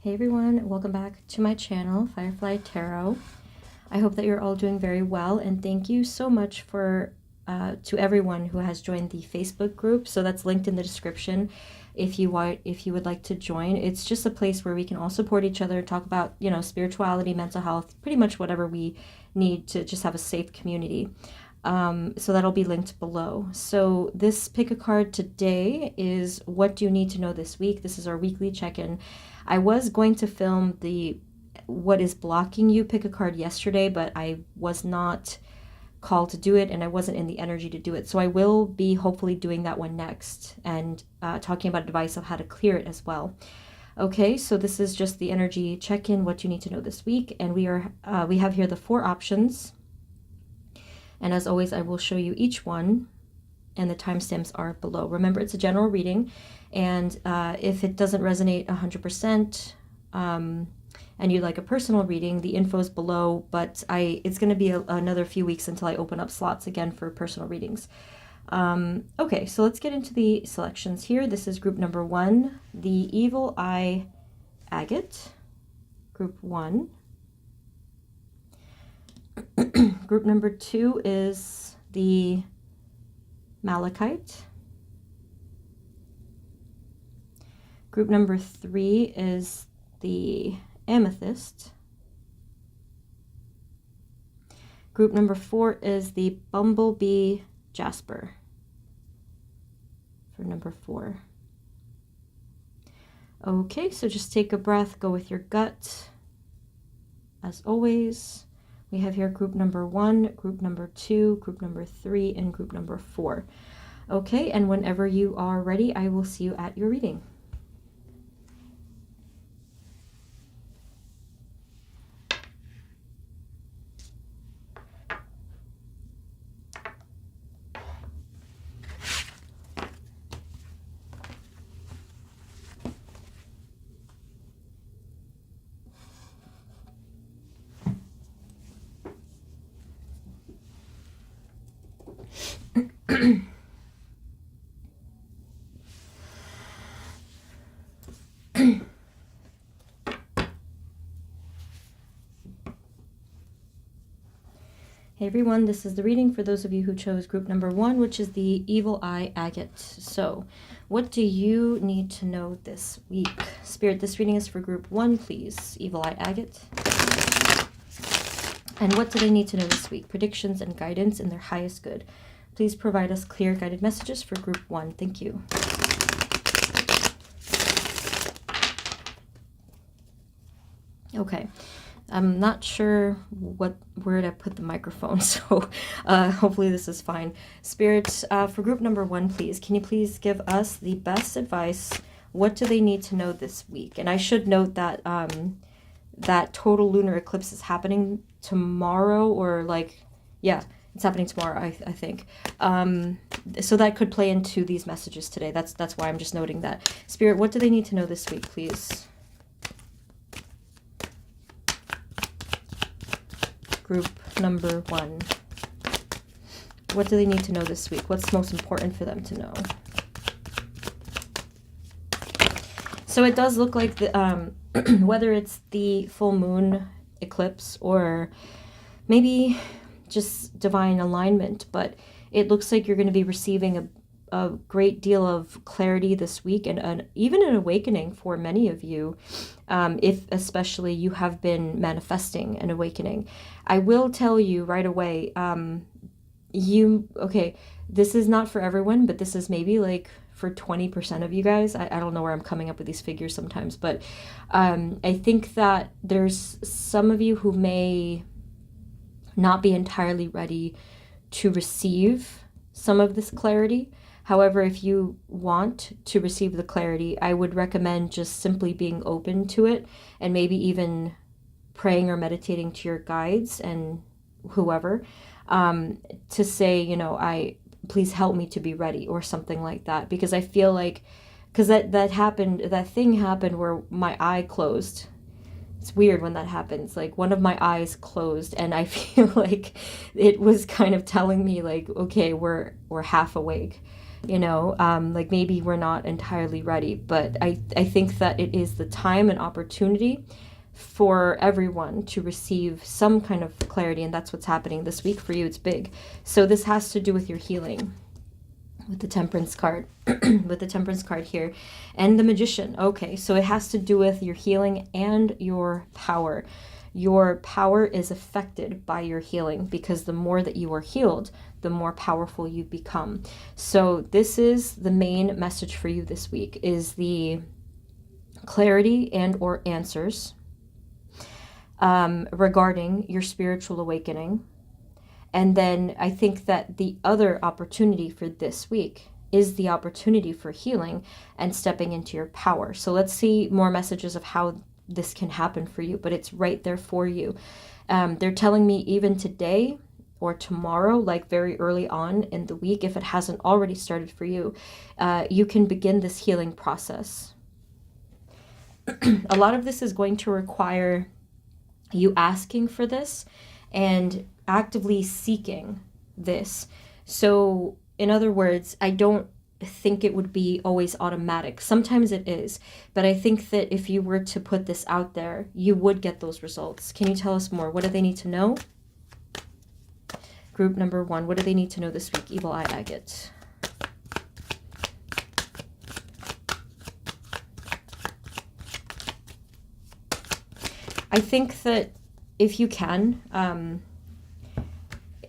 Hey everyone, welcome back to my channel, Firefly Tarot. I hope that you're all doing very well, and thank you so much for to everyone who has joined the Facebook group. So that's linked in the description if you would like to join. It's just a place where we can all support each other, talk about, you know, spirituality, mental health, pretty much whatever we need to just have a safe community. So that'll be linked below. So this pick a card today is what do you need to know this week? This is our weekly check-in. I was going to film the what is blocking you pick a card yesterday, but I was not called to do it and I wasn't in the energy to do it. So I will be hopefully doing that one next and talking about advice of how to clear it as well. Okay, so this is just the energy check-in, what you need to know this week. And we have here the 4 options. And as always, I will show you each one, and the timestamps are below. Remember, it's a general reading, and if it doesn't resonate 100%, and you'd like a personal reading, the info is below, but it's going to be another few weeks until I open up slots again for personal readings. Okay, so let's get into the selections here. This is group number 1, the Evil Eye Agate, group 1. Group number 2 is the malachite. Group number 3 is the amethyst. Group number 4 is the bumblebee jasper for number 4. Okay, so just take a breath, go with your gut. As always, we have here group number 1, group number 2, group number 3, and group number 4. Okay, and whenever you are ready, I will see you at your reading. Hey everyone, this is the reading for those of you who chose group number 1, which is the Evil Eye Agate. So, what do you need to know this week? Spirit, this reading is for group 1, please. Evil Eye Agate. And what do they need to know this week? Predictions and guidance in their highest good. Please provide us clear guided messages for group 1. Thank you. Okay. I'm not sure where to put the microphone, so hopefully this is fine. Spirit, for group number 1, please, can you please give us the best advice? What do they need to know this week? And I should note that that total lunar eclipse is happening tomorrow, or it's happening tomorrow, I think. So that could play into these messages today. That's why I'm just noting that. Spirit, what do they need to know this week, please? Group number 1. What do they need to know this week? What's most important for them to know? So it does look like the whether it's the full moon eclipse or maybe just divine alignment, but it looks like you're going to be receiving a great deal of clarity this week, and even an awakening for many of you, if especially you have been manifesting an awakening. I will tell you right away, this is not for everyone, but this is maybe like for 20% of you guys. I don't know where I'm coming up with these figures sometimes, but I think that there's some of you who may not be entirely ready to receive some of this clarity. However, if you want to receive the clarity, I would recommend just simply being open to it, and maybe even praying or meditating to your guides and whoever, to say, you know, please help me to be ready, or something like that. Because I feel like, because that thing happened where my eye closed. It's weird when that happens. Like, one of my eyes closed, and I feel like it was kind of telling me, like, okay, we're half awake. like maybe we're not entirely ready, but I think that it is the time and opportunity for everyone to receive some kind of clarity, and that's what's happening this week for you. It's big. So this has to do with your healing, with the Temperance card, with the Temperance card here, and the Magician. Okay, so it has to do with your healing and your power. Your power is affected by your healing, because the more that you are healed, the more powerful you become. So this is the main message for you this week, is the clarity and or answers regarding your spiritual awakening. And then I think that the other opportunity for this week is the opportunity for healing and stepping into your power. So let's see more messages of how this can happen for you, but it's right there for you. They're telling me even today or tomorrow, like very early on in the week, if it hasn't already started for you, you can begin this healing process. A lot of this is going to require you asking for this and actively seeking this. So in other words, I don't think it would be always automatic. Sometimes it is, but I think that if you were to put this out there, you would get those results. Can you tell us more? What do they need to know? Group number 1, what do they need to know this week? Evil Eye Agate. I think that if you can,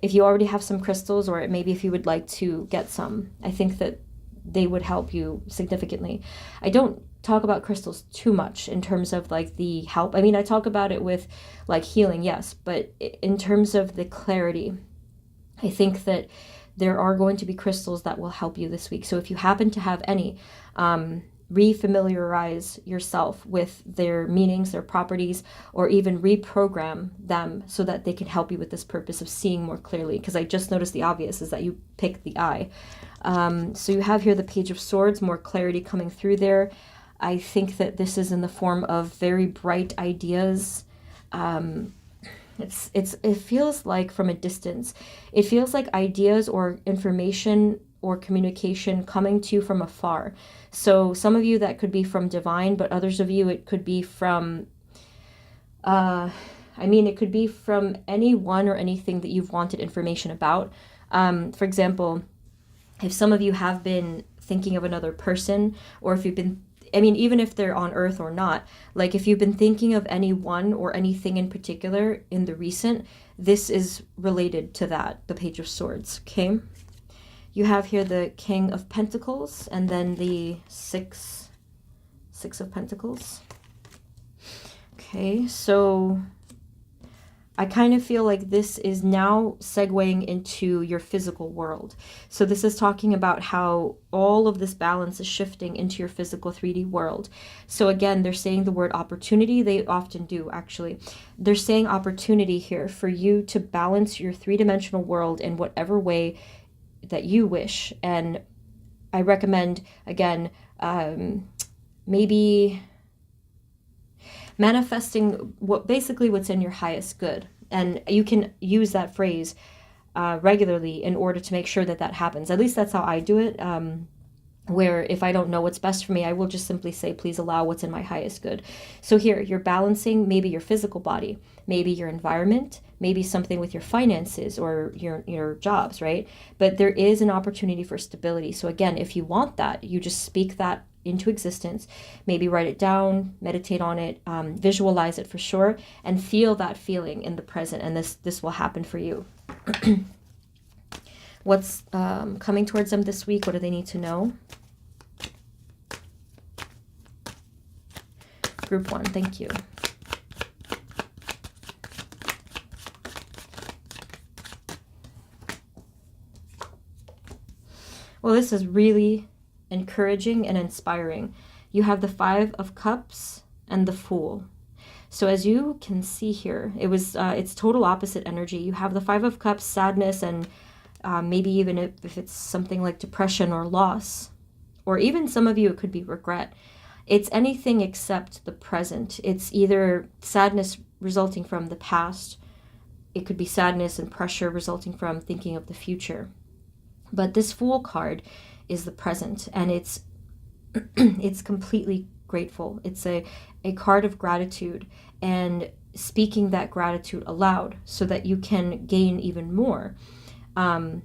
if you already have some crystals, or maybe if you would like to get some, I think that they would help you significantly. I don't talk about crystals too much in terms of like the help. I mean, I talk about it with like healing, yes, but in terms of the clarity, I think that there are going to be crystals that will help you this week. So if you happen to have any, refamiliarize yourself with their meanings, their properties, or even reprogram them so that they can help you with this purpose of seeing more clearly. Because I just noticed the obvious is that you pick the eye. So you have here the Page of Swords, more clarity coming through there. I think that this is in the form of very bright ideas. It feels like from a distance, it feels like ideas or information or communication coming to you from afar. So some of you that could be from divine, but others of you it could be from it could be from anyone or anything that you've wanted information about. For example, if some of you have been thinking of another person, or if you've been, even if they're on earth or not, like if you've been thinking of anyone or anything in particular in the recent, this is related to that, the Page of Swords, okay? You have here the King of Pentacles, and then the Six of Pentacles. Okay, so I kind of feel like this is now segueing into your physical world. So this is talking about how all of this balance is shifting into your physical 3D world. So again, they're saying the word opportunity. They often do, actually. They're saying opportunity here for you to balance your 3-dimensional world in whatever way that you wish. And I recommend, again, maybe manifesting what's in your highest good. And you can use that phrase regularly in order to make sure that happens. At least that's how I do it. Where if I don't know what's best for me, I will just simply say, please allow what's in my highest good. So here, you're balancing maybe your physical body, maybe your environment, maybe something with your finances or your jobs, right? But there is an opportunity for stability. So again, if you want that, you just speak that into existence, maybe write it down, meditate on it, visualize it for sure, and feel that feeling in the present, and this will happen for you. What's coming towards them this week? What do they need to know? Group 1, thank you. Well, this is really encouraging and inspiring. You have the 5 of Cups and the Fool. So as you can see here, it's total opposite energy. You have the 5 of Cups, sadness, and maybe even if it's something like depression or loss, or even some of you, it could be regret. It's anything except the present. It's either sadness resulting from the past. It could be sadness and pressure resulting from thinking of the future. But this Fool card is the present, and it's it's completely grateful. It's a card of gratitude, and speaking that gratitude aloud so that you can gain even more, and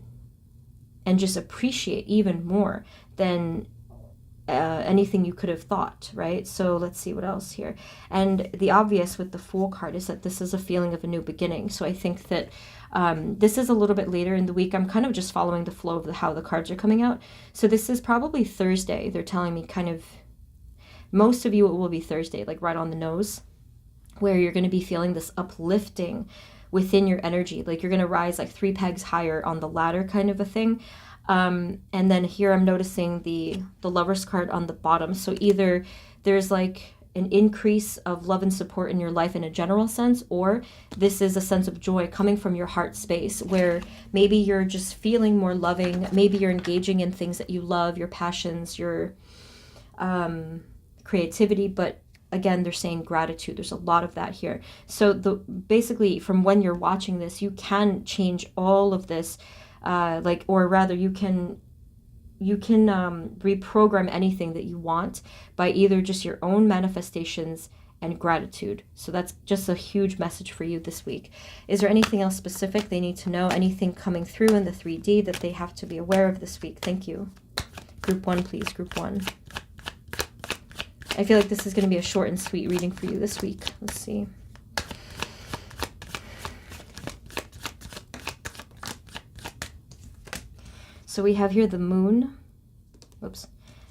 just appreciate even more than anything you could have thought, right? So let's see what else here. And the obvious with the Fool card is that this is a feeling of a new beginning. So I think that this is a little bit later in the week. I'm kind of just following the flow of how the cards are coming out. So this is probably Thursday. They're telling me kind of, most of you it will be Thursday, like right on the nose, where you're going to be feeling this uplifting within your energy. Like you're going to rise like 3 pegs higher on the ladder kind of a thing. And then here I'm noticing the Lover's card on the bottom. So either there's like an increase of love and support in your life in a general sense, or this is a sense of joy coming from your heart space where maybe you're just feeling more loving. Maybe you're engaging in things that you love, your passions, your creativity. But again, they're saying gratitude. There's a lot of that here. So basically from when you're watching this, you can change all of this. Or rather you can reprogram anything that you want by either just your own manifestations and gratitude. So that's just a huge message for you this week. Is there anything else specific they need to know? Anything coming through in the 3D that they have to be aware of this week? Thank you. Group 1, please. Group 1. I feel like this is going to be a short and sweet reading for you this week. Let's see. So we have here the Moon, whoops,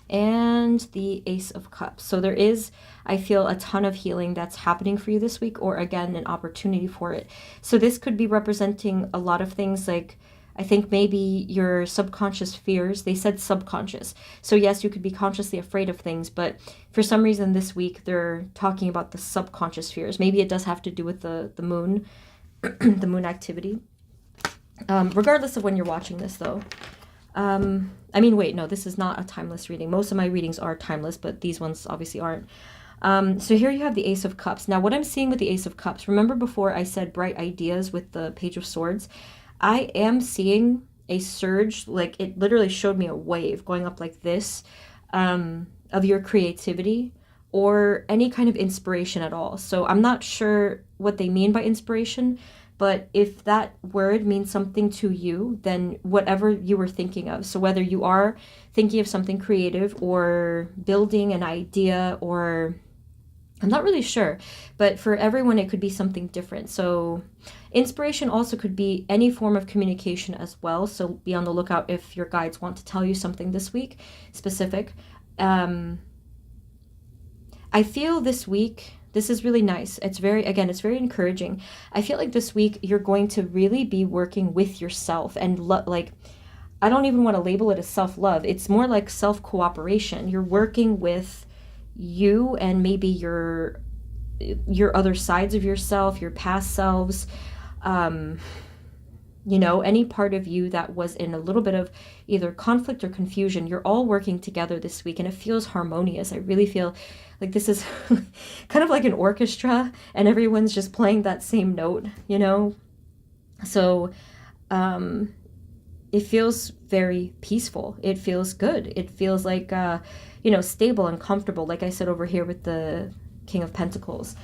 and the Ace of Cups. So there is, I feel, a ton of healing that's happening for you this week, or again, an opportunity for it. So this could be representing a lot of things, like I think maybe your subconscious fears. They said subconscious. So yes, you could be consciously afraid of things, but for some reason this week they're talking about the subconscious fears. Maybe it does have to do with the moon, the moon activity. Regardless of when you're watching this though. Wait, no, this is not a timeless reading. Most of my readings are timeless, but these ones obviously aren't. So here you have the Ace of Cups. Now, what I'm seeing with the Ace of Cups, remember before I said bright ideas with the Page of Swords? I am seeing a surge, like it literally showed me a wave going up like this, of your creativity or any kind of inspiration at all. So I'm not sure what they mean by inspiration, but if that word means something to you, then whatever you were thinking of, so whether you are thinking of something creative or building an idea, or I'm not really sure, but for everyone it could be something different. So inspiration also could be any form of communication as well. So be on the lookout if your guides want to tell you something this week specific. I feel this week, this is really nice. It's very encouraging. I feel like this week you're going to really be working with yourself and I don't even want to label it as self-love. It's more like self-cooperation. You're working with you and maybe your other sides of yourself, your past selves, any part of you that was in a little bit of either conflict or confusion. You're all working together this week and it feels harmonious. I really feel like this is kind of like an orchestra and everyone's just playing that same note, So it feels very peaceful. It feels good. It feels like, stable and comfortable, like I said over here with the King of Pentacles.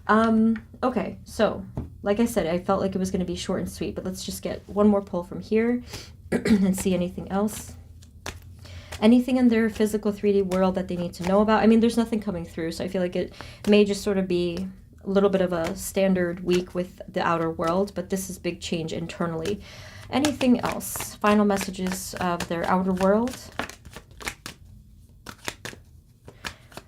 Okay, so like I said, I felt like it was going to be short and sweet, but let's just get one more pull from here and see anything else. Anything in their physical 3D world that they need to know about. I mean, there's nothing coming through, so I feel like it may just sort of be a little bit of a standard week with the outer world, but this is big change internally. Anything else? Final messages of their outer world.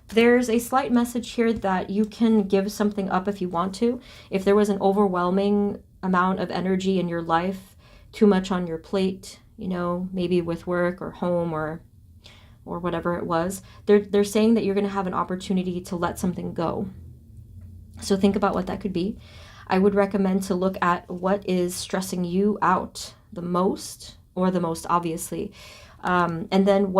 There's a slight message here that you can give something up if you want to. If there was an overwhelming amount of energy in your life, too much on your plate, maybe with work or home or whatever it was, they're saying that you're going to have an opportunity to let something go. So think about what that could be. I would recommend to look at what is stressing you out the most, or the most obviously. And then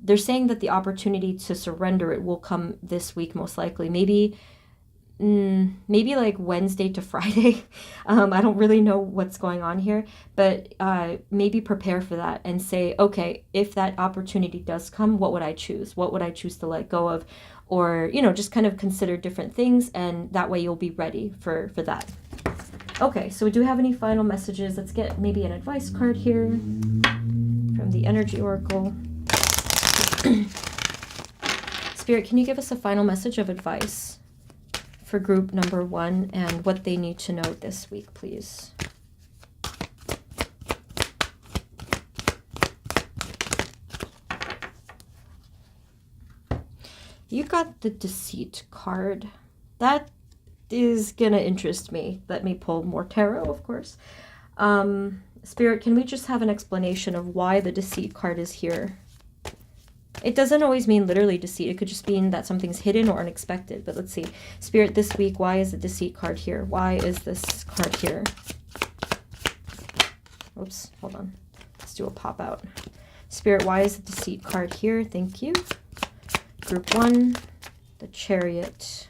they're saying that the opportunity to surrender it will come this week most likely. Maybe maybe like Wednesday to Friday. I don't really know what's going on here, but maybe prepare for that and say, okay, if that opportunity does come, what would I choose? What would I choose to let go of? Or, you know, just kind of consider different things, and that way you'll be ready for that. Okay, so do we have any final messages? Let's get maybe an advice card here from the Energy Oracle. Spirit, can you give us a final message of advice for group number 1 and what they need to know this week, please? You got the Deceit card. That is gonna interest me. Let me pull more tarot, of course. Spirit, can we just have an explanation of why the Deceit card is here? It doesn't always mean literally deceit. It could just mean that something's hidden or unexpected. But let's see. Spirit, this week, why is the Deceit card here? Why is this card here? Oops, hold on. Let's do a pop out. Spirit, why is the Deceit card here? Thank you. Group 1, the Chariot.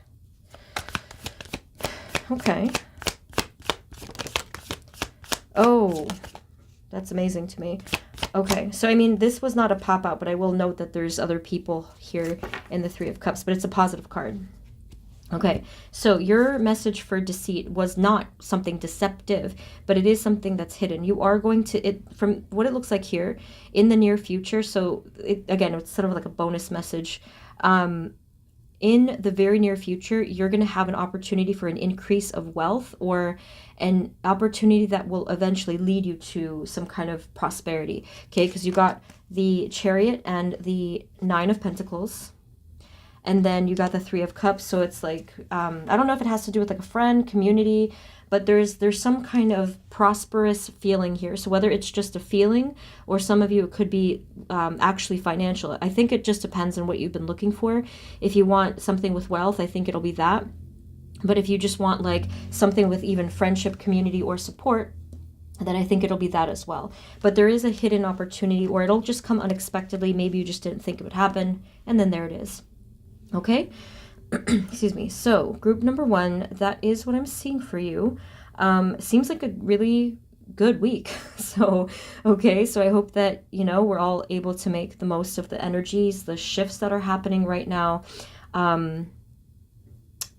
Okay. Oh, that's amazing to me. Okay, so I mean, this was not a pop-out, but I will note that there's other people here in the Three of Cups, but it's a positive card. Okay, so your message for deceit was not something deceptive, but it is something that's hidden. You are going to, from what it looks like here, in the near future, so again, it's sort of like a bonus message. In the very near future, you're going to have an opportunity for an increase of wealth, or an opportunity that will eventually lead you to some kind of prosperity. Okay, because you got the Chariot and the 9 of Pentacles, and then you got the 3 of Cups. So it's like, I don't know if it has to do with like a friend, community, but there's some kind of prosperous feeling here. So whether it's just a feeling, or some of you, it could be actually financial. I think it just depends on what you've been looking for. If you want something with wealth, I think it'll be that. But if you just want like something with even friendship, community, or support, then I think it'll be that as well. But there is a hidden opportunity, or it'll just come unexpectedly. Maybe you just didn't think it would happen, and then there it is. Okay? Excuse me. So group number 1, that is what I'm seeing for you. Seems like a really good week. So, okay. So I hope that, you know, we're all able to make the most of the energies, the shifts that are happening right now.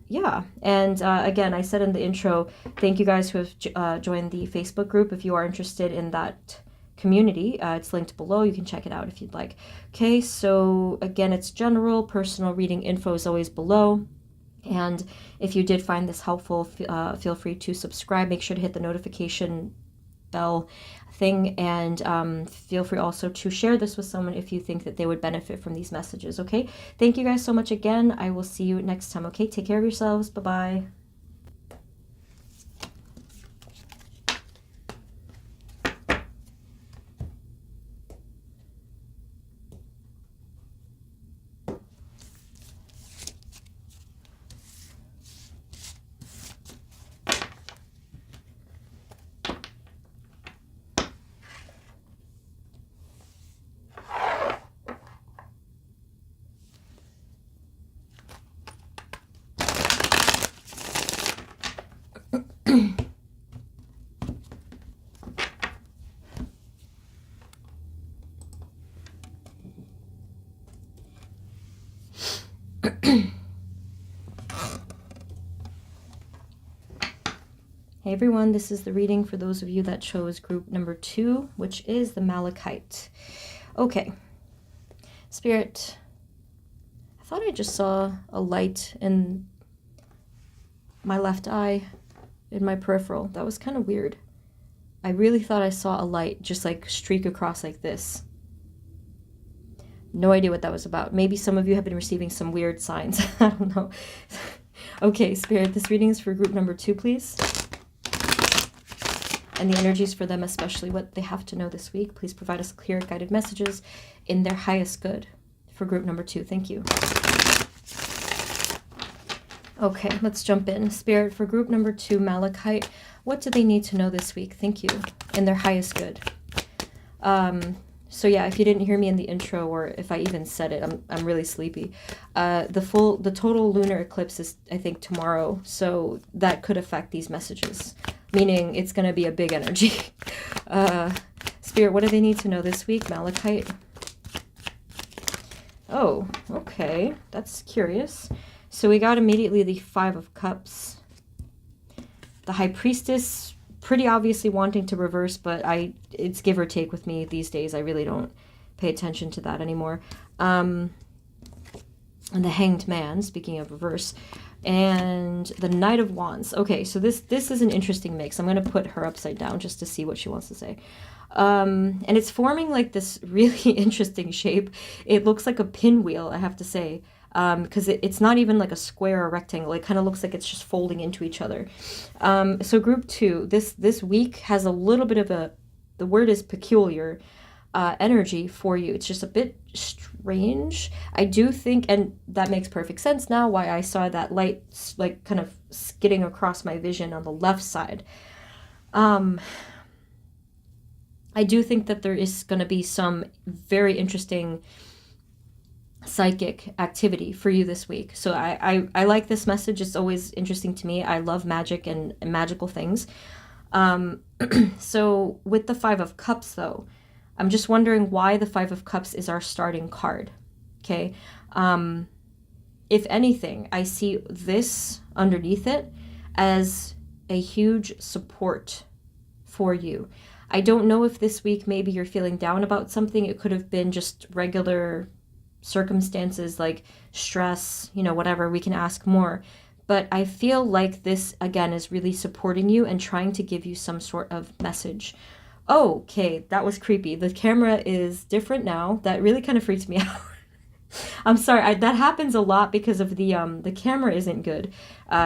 Yeah. And again, I said in the intro, thank you guys who have joined the Facebook group. If you are interested in that community, it's linked below. You can check it out if you'd like. Okay, so again, it's general. Personal reading info is always below. And if you did find this helpful, feel free to subscribe. Make sure to hit the notification bell thing, and feel free also to share this with someone if you think that they would benefit from these messages. Okay, thank you guys so much again. I will see you next time. Okay, take care of yourselves. Bye-bye. Hey everyone, this is the reading for those of you that chose group number 2, which is the malachite. Okay, Spirit, I thought I just saw a light in my left eye, in my peripheral. That was kind of weird. I really thought I saw a light just like streak across like this. No idea what that was about. Maybe some of you have been receiving some weird signs. I don't know. Okay, Spirit, this reading is for group number 2, please. And the energies for them, especially what they have to know this week. Please provide us clear, guided messages in their highest good for group number 2. Thank you. Okay, let's jump in. Spirit, for group number 2, malachite, what do they need to know this week? Thank you. In their highest good. So yeah, if you didn't hear me in the intro, or if I even said it, I'm really sleepy. The total lunar eclipse is, I think, tomorrow, so that could affect these messages, meaning it's going to be a big energy. Spirit, what do they need to know this week? Malachite. Oh, okay, that's curious. So we got immediately the Five of Cups. The High Priestess, pretty obviously wanting to reverse, but it's give or take with me these days. I really don't pay attention to that anymore. And the Hanged Man, speaking of reverse, and the Knight of Wands. Okay, so this is an interesting mix. I'm going to put her upside down just to see what she wants to say. And it's forming like this really interesting shape. It looks like a pinwheel, I have to say. Because it's not even like a square or rectangle. It kind of looks like it's just folding into each other. So group 2, this week has a little bit of the word is peculiar, energy for you. It's just a bit strange. I do think, and that makes perfect sense now, why I saw that light like kind of skidding across my vision on the left side. I do think that there is going to be some very interesting psychic activity for you this week. So I like this message. It's always interesting to me. I love magic and magical things. So with the Five of Cups, though, I'm just wondering why the Five of Cups is our starting card. Okay. If anything, I see this underneath it as a huge support for you. I don't know if this week maybe you're feeling down about something. It could have been just regular circumstances like stress, whatever. We can ask more. But I feel like this, again, is really supporting you and trying to give you some sort of message. Oh, okay, that was creepy. The camera is different now. That really kind of freaked me out. I'm sorry. That happens a lot because of the camera isn't good.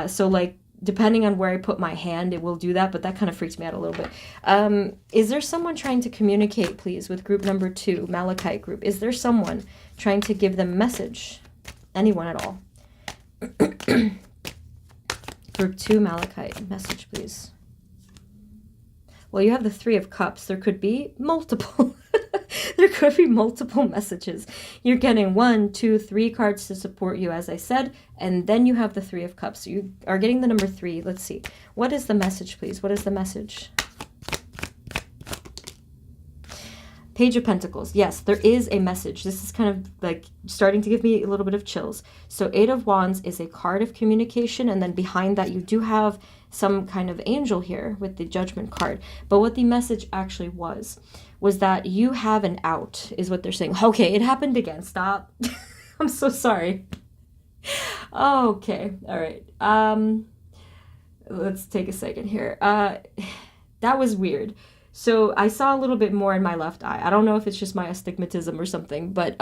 So like, depending on where I put my hand, it will do that, but that kind of freaks me out a little bit. Is there someone trying to communicate, please, with group number 2, Malachite group? Is there someone trying to give them message? Anyone at all? Group 2, Malachite, message, please. Well, you have the Three of Cups. There could be multiple. There could be multiple messages. You're getting 1, 2, 3 cards to support you, as I said, and then you have the Three of Cups. So you are getting the number 3. Let's see. What is the message, please? What is the message? Page of Pentacles. Yes, there is a message. This is kind of like starting to give me a little bit of chills. So Eight of Wands is a card of communication, and then behind that you do have some kind of angel here with the Judgment card. But what the message actually was that you have an out, is what they're saying. Okay, it happened again. Stop. I'm so sorry. Okay, all right. Let's take a second here. That was weird. So I saw a little bit more in my left eye. I don't know if it's just my astigmatism or something, but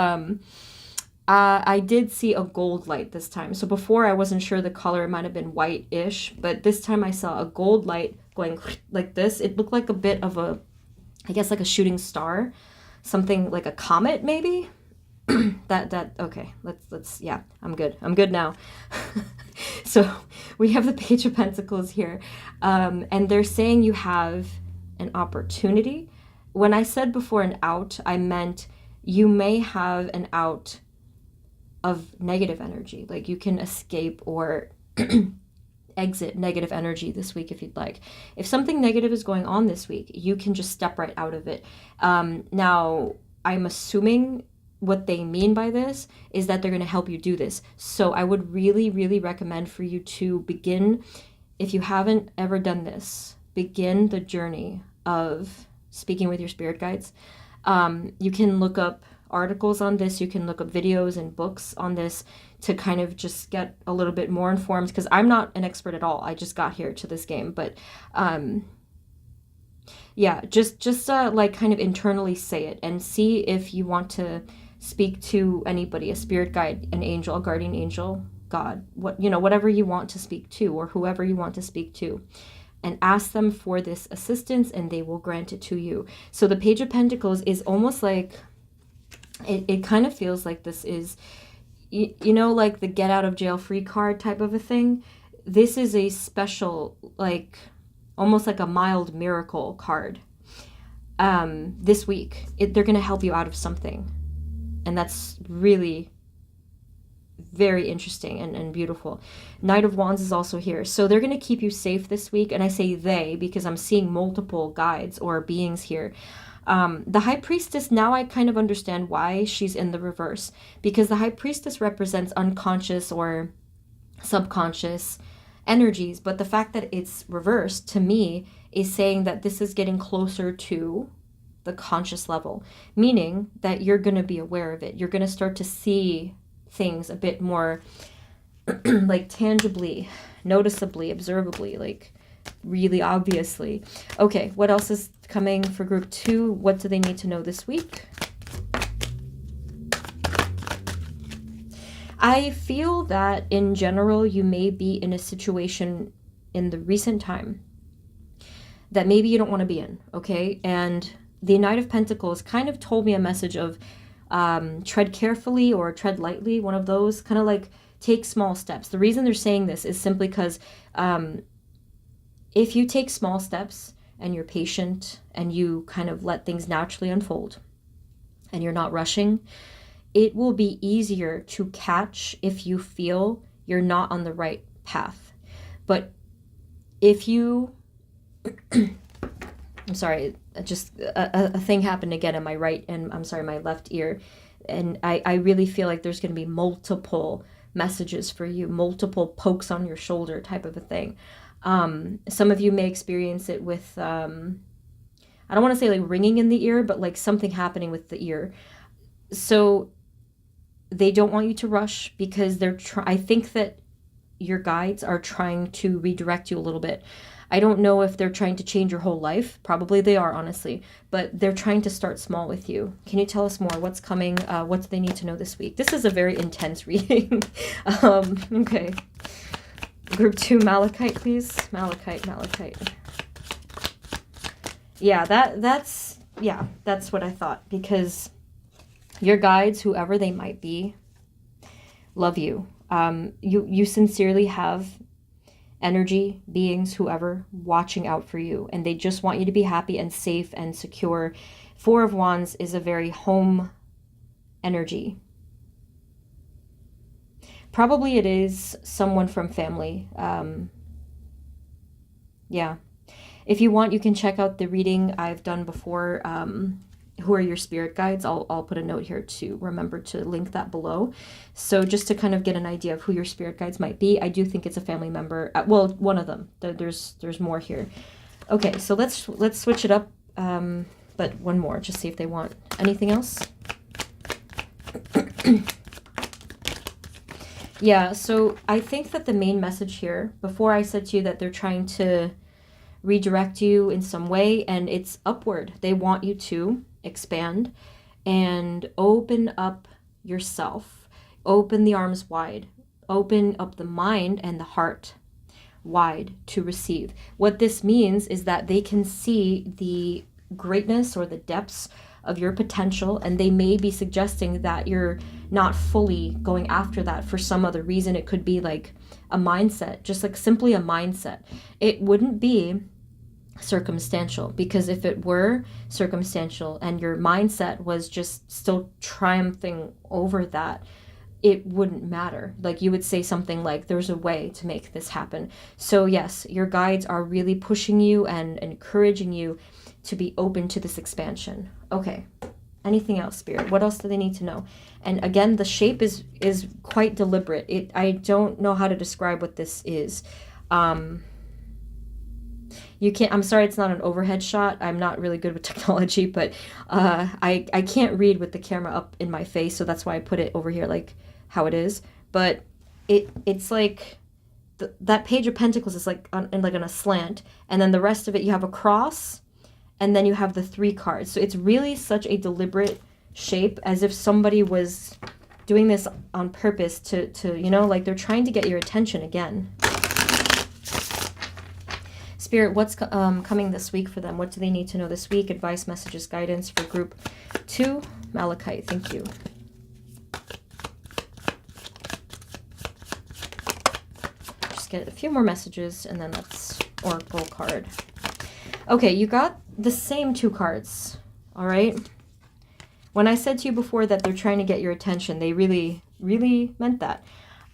I did see a gold light this time. So before I wasn't sure the color, it might have been white-ish, but this time I saw a gold light going like this. It looked like a bit of a, I guess like a shooting star, something like a comet maybe. Okay, let's yeah, I'm good now. So we have the Page of Pentacles here, and they're saying you have an opportunity. When I said before an out, I meant you may have an out of negative energy. Like you can escape or exit negative energy this week if you'd like. If something negative is going on this week, you can just step right out of it. Now, I'm assuming what they mean by this is that they're going to help you do this. So I would really, really recommend for you to begin, if you haven't ever done this, begin the journey of speaking with your spirit guides. You can look up articles on this. You can look up videos and books on this to kind of just get a little bit more informed, because I'm not an expert at all. I just got here to this game, but yeah, just like kind of internally say it and see if you want to speak to anybody, a spirit guide, an angel, a guardian angel, God, whatever you want to speak to, or whoever you want to speak to, and ask them for this assistance, and they will grant it to you. So the Page of Pentacles is almost like, it kind of feels like this is, like the get out of jail free card type of a thing. This is a special, like almost like a mild miracle card. this week. They're going to help you out of something. And that's really very interesting and beautiful. Knight of Wands is also here. So they're going to keep you safe this week. And I say they because I'm seeing multiple guides or beings here. The High Priestess, now I kind of understand why she's in the reverse. Because the High Priestess represents unconscious or subconscious energies. But the fact that it's reversed, to me, is saying that this is getting closer to the conscious level. Meaning that you're going to be aware of it. You're going to start to see things a bit more like tangibly, noticeably, observably, like really obviously. Okay, what else is coming for group 2? What do they need to know this week? I feel that in general you may be in a situation in the recent time that maybe you don't want to be in, okay? And the Knight of Pentacles kind of told me a message of tread carefully or tread lightly, one of those, kind of like take small steps. The reason they're saying this is simply because if you take small steps and you're patient and you kind of let things naturally unfold and you're not rushing, it will be easier to catch if you feel you're not on the right path. But if you I'm sorry, just a thing happened again in my right and my left ear. And I really feel like there's going to be multiple messages for you, multiple pokes on your shoulder type of a thing. Some of you may experience it with, I don't want to say like ringing in the ear, but like something happening with the ear. So they don't want you to rush because I think that your guides are trying to redirect you a little bit. I don't know if they're trying to change your whole life. Probably they are, honestly. But they're trying to start small with you. Can you tell us more? What's coming? What do they need to know this week? This is a very intense reading. Okay. Group 2, Malachite, please. Malachite. Yeah, that's what I thought. Because your guides, whoever they might be, love you. You sincerely have energy, beings, whoever, watching out for you, and they just want you to be happy and safe and secure. 4 of Wands is a very home energy. Probably it is someone from family. Yeah. If you want, you can check out the reading I've done before. Who are your spirit guides? I'll put a note here to remember to link that below. So just to kind of get an idea of who your spirit guides might be, I do think it's a family member. Well, one of them. There's more here. Okay, so let's switch it up. But one more, just see if they want anything else. Yeah, so I think that the main message here, before I said to you that they're trying to redirect you in some way, and it's upward. They want you to expand and open up yourself, open the arms wide, open up the mind and the heart wide to receive. What this means is that they can see the greatness or the depths of your potential, and they may be suggesting that you're not fully going after that for some other reason. It could be like a mindset, just like simply a mindset. It wouldn't be circumstantial, because if it were circumstantial and your mindset was just still triumphing over that, it wouldn't matter. Like you would say something like, there's a way to make this happen. So yes, your guides are really pushing you and encouraging you to be open to this expansion. Okay, anything else, Spirit? What else do they need to know? And again, the shape is quite deliberate. I don't know how to describe what this is. You can't, I'm sorry, it's not an overhead shot. I'm not really good with technology, but I can't read with the camera up in my face, so that's why I put it over here like how it is. But it's like that page of pentacles is like on a slant, and then the rest of it you have a cross, and then you have the 3 cards. So it's really such a deliberate shape, as if somebody was doing this on purpose to you know, like they're trying to get your attention again. Spirit, what's coming this week for them? What do they need to know this week? Advice, messages, guidance for group 2. Malachite, thank you. Just get a few more messages and then let's oracle card. Okay, you got the same two cards, all right? When I said to you before that they're trying to get your attention, they really, really meant that.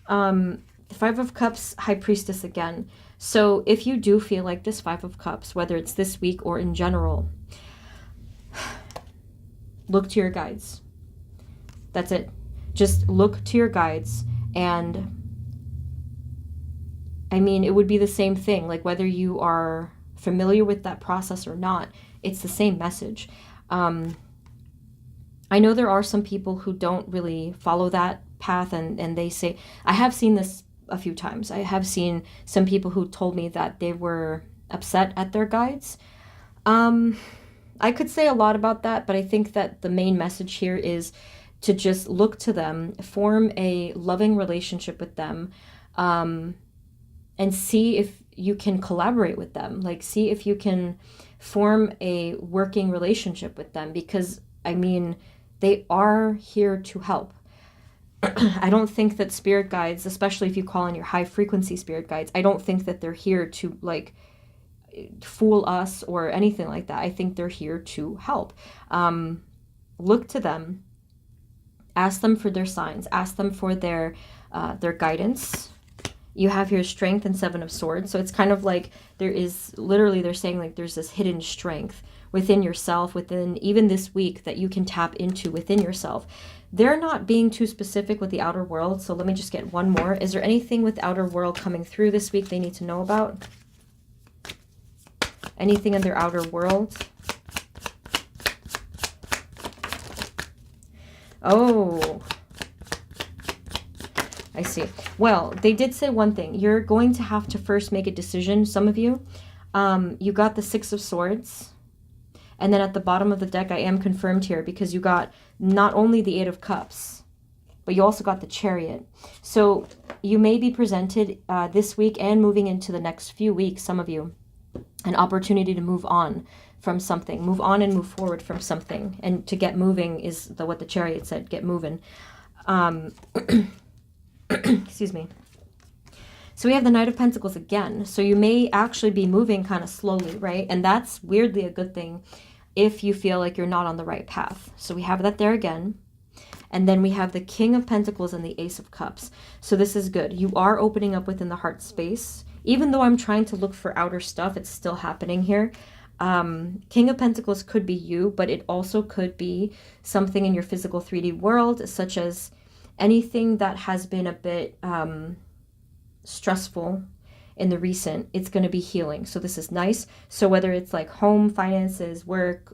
The Five of Cups, High Priestess again. So if you do feel like this Five of Cups, whether it's this week or in general, look to your guides. That's it. Just look to your guides. And I mean, it would be the same thing, like whether you are familiar with that process or not, it's the same message. I know there are some people who don't really follow that path, and they say, I have seen this a few times. I have seen some people who told me that they were upset at their guides. I could say a lot about that, but I think that the main message here is to just look to them, form a loving relationship with them, and see if you can collaborate with them. Like, see if you can form a working relationship with them, because, I mean, they are here to help. I don't think that spirit guides, especially if you call in your high frequency spirit guides, I don't think that they're here to like fool us or anything like that. I think they're here to help. Look to them, ask them for their signs, ask them for their guidance. You have here Strength and Seven of Swords. So it's kind of like there is, literally they're saying like there's this hidden strength within yourself, within even this week, that you can tap into within yourself. They're not being too specific with the outer world. So let me just get one more. Is there anything with outer world coming through this week they need to know about? Anything in their outer world? Oh, I see. Well, they did say one thing. You're going to have to first make a decision, some of you. You got the Six of Swords. And then at the bottom of the deck, I am confirmed here because you got not only the Eight of Cups, but you also got the Chariot. So you may be presented this week and moving into the next few weeks, some of you, an opportunity to move on from something. Move on and move forward from something. And to get moving is what the Chariot said, get moving. Excuse me. So we have the Knight of Pentacles again. So you may actually be moving kind of slowly, right? And that's weirdly a good thing if you feel like you're not on the right path. So we have that there again. And then we have the King of Pentacles and the Ace of Cups. So this is good. You are opening up within the heart space. Even though I'm trying to look for outer stuff, it's still happening here. King of Pentacles could be you, but it also could be something in your physical 3D world, such as anything that has been a bit stressful in the recent, it's going to be healing. So this is nice. So whether it's like home, finances, work,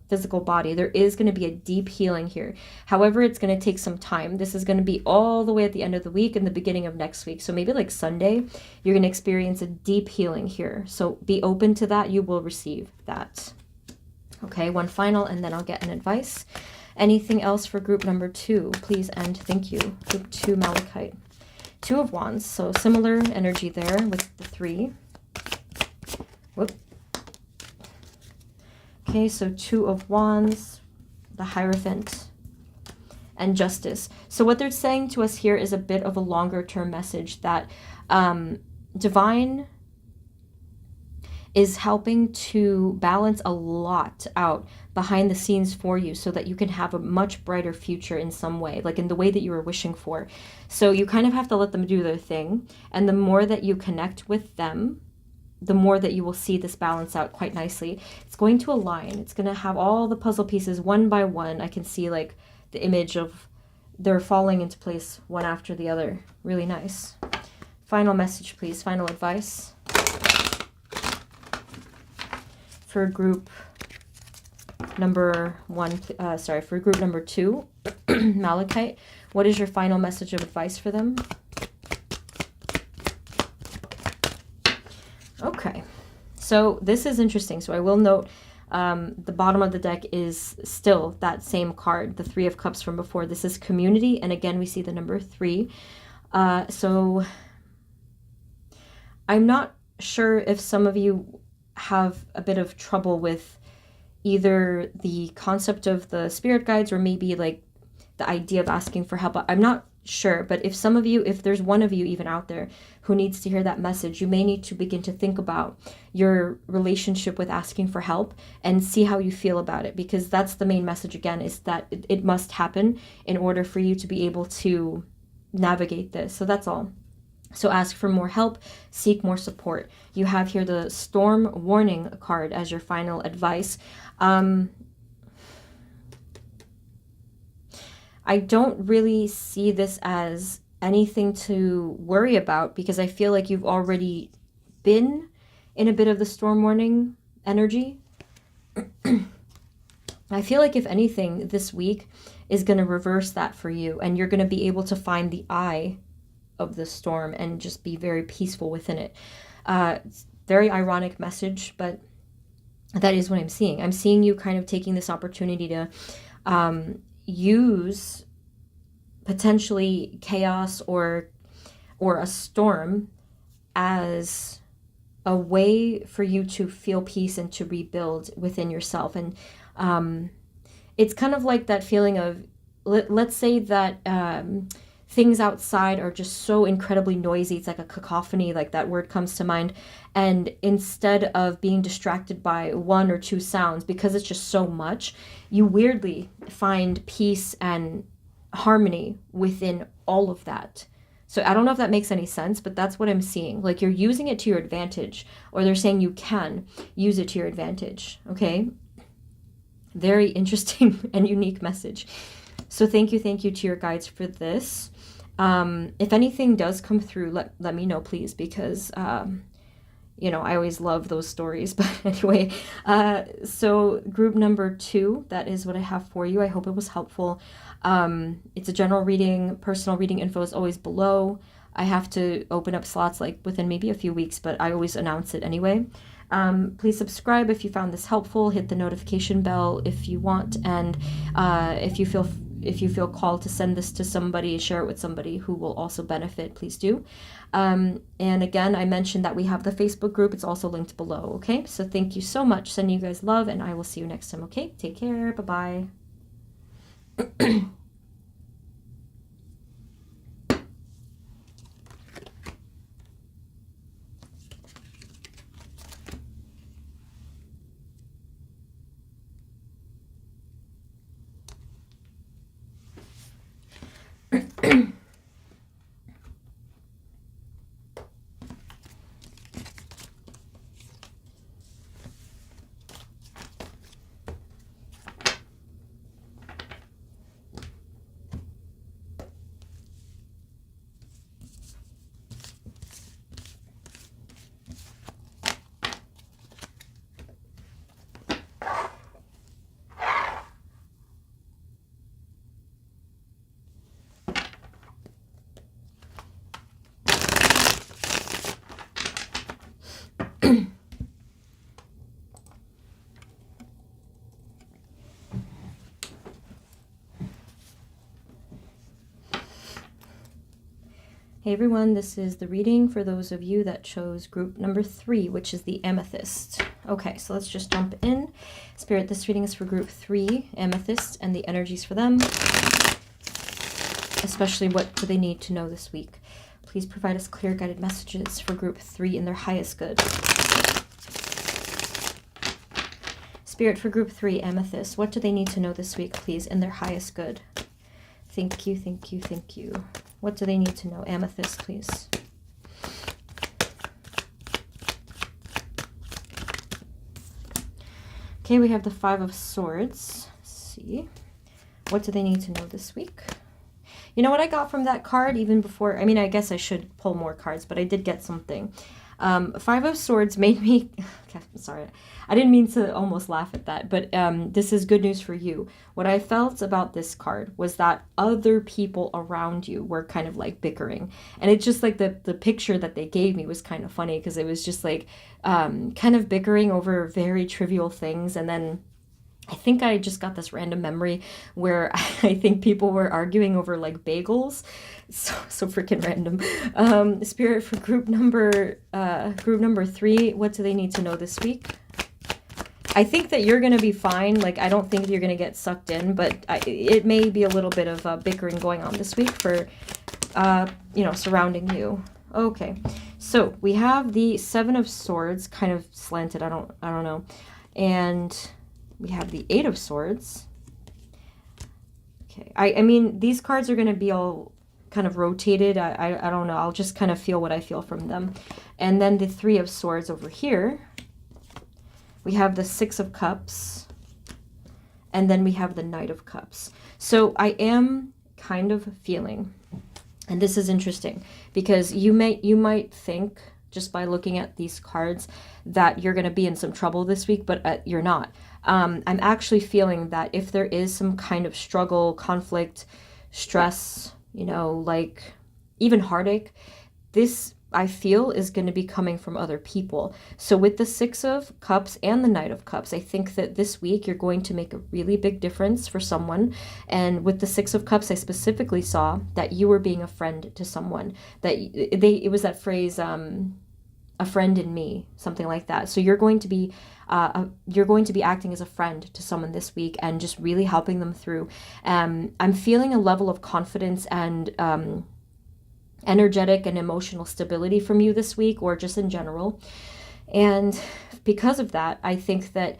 physical body, there is going to be a deep healing here. However, it's going to take some time. This is going to be all the way at the end of the week and the beginning of next week. So maybe like Sunday, you're going to experience a deep healing here. So be open to that. You will receive that. Okay, one final, and then I'll get an advice. Anything else for group number 2, please, and thank you. Group 2, Malachite. 2 of Wands, so similar energy there with the 3. Whoop. Okay, so 2 of Wands, the Hierophant, and Justice. So what they're saying to us here is a bit of a longer term message that Divine is helping to balance a lot out behind the scenes for you so that you can have a much brighter future in some way, like in the way that you were wishing for. So you kind of have to let them do their thing. And the more that you connect with them, the more that you will see this balance out quite nicely. It's going to align. It's going to have all the puzzle pieces one by one. I can see like the image of they're falling into place one after the other. Really nice. Final message, please. Final advice. For group number 1, for group number 2, Malachite, what is your final message of advice for them? Okay, so this is interesting. So I will note the bottom of the deck is still that same card, the 3 of Cups from before. This is community, and again, we see the number 3. So I'm not sure if some of you have a bit of trouble with either the concept of the spirit guides or maybe like the idea of asking for help. I'm not sure. But if some of you, if there's one of you even out there who needs to hear that message, you may need to begin to think about your relationship with asking for help and see how you feel about it, because that's the main message again, is that it must happen in order for you to be able to navigate this. So that's all. So ask for more help, seek more support. You have here the storm warning card as your final advice. I don't really see this as anything to worry about, because I feel like you've already been in a bit of the storm warning energy. I feel like if anything, this week is going to reverse that for you, and you're going to be able to find the eye of the storm and just be very peaceful within it. It's very ironic message, but that is what I'm seeing. I'm seeing you kind of taking this opportunity to use potentially chaos or a storm as a way for you to feel peace and to rebuild within yourself. And it's kind of like that feeling of, let's say that things outside are just so incredibly noisy. It's like a cacophony, like that word comes to mind. And instead of being distracted by one or two sounds, because it's just so much, you weirdly find peace and harmony within all of that. So I don't know if that makes any sense, but that's what I'm seeing. Like you're using it to your advantage, or they're saying you can use it to your advantage. Okay. Very interesting and unique message. So thank you to your guides for this. If anything does come through, let me know, please, because, you know, I always love those stories. But anyway, so group number 2, that is what I have for you. I hope it was helpful. It's a general reading. Personal reading info is always below. I have to open up slots like within maybe a few weeks, but I always announce it anyway. Please subscribe if you found this helpful. Hit the notification bell if you want, and if you feel called to send this to somebody, share it with somebody who will also benefit, please do. And again, I mentioned that we have the Facebook group. It's also linked below, okay? So thank you so much. Sending you guys love, and I will see you next time, okay? Take care. Bye-bye. Hey everyone, this is the reading for those of you that chose group number 3, which is the amethyst. Okay, so let's just jump in. Spirit, this reading is for group 3, amethyst, and the energies for them. Especially what do they need to know this week. Please provide us clear guided messages for group 3 in their highest good. Spirit, for group 3, amethyst, what do they need to know this week, please, in their highest good? Thank you, thank you, thank you. What do they need to know? Amethyst, please. Okay, we have the 5 of Swords. Let's see. What do they need to know this week? You know what I got from that card even before? I mean, I guess I should pull more cards, but I did get something. 5 of Swords made me... Okay, sorry. I didn't mean to almost laugh at that, but this is good news for you. What I felt about this card was that other people around you were kind of like bickering. And it's just like the picture that they gave me was kind of funny, because it was just like kind of bickering over very trivial things. And then I think I just got this random memory where I think people were arguing over like bagels. So freaking random. Spirit, for group number 3, what do they need to know this week? I think that you're going to be fine. Like, I don't think you're going to get sucked in, but it may be a little bit of bickering going on this week for, you know, surrounding you. Okay, so we have the Seven of Swords, kind of slanted. I don't know, and we have the Eight of Swords. Okay, I mean, these cards are going to be all kind of rotated. I don't know. I'll just kind of feel what I feel from them. And then the Three of Swords over here. We have the Six of Cups. And then we have the Knight of Cups. So I am kind of feeling, and this is interesting, because you might think, just by looking at these cards, that you're going to be in some trouble this week, but you're not. I'm actually feeling that if there is some kind of struggle, conflict, stress, you know, like even heartache, this, I feel, is going to be coming from other people. So with the Six of Cups and the Knight of Cups, I think that this week you're going to make a really big difference for someone. And with the Six of Cups, I specifically saw that you were being a friend to someone. That it was that phrase, a friend in me, something like that. So you're going to be acting as a friend to someone this week and just really helping them through. I'm feeling a level of confidence and energetic and emotional stability from you this week, or just in general. And because of that, I think that,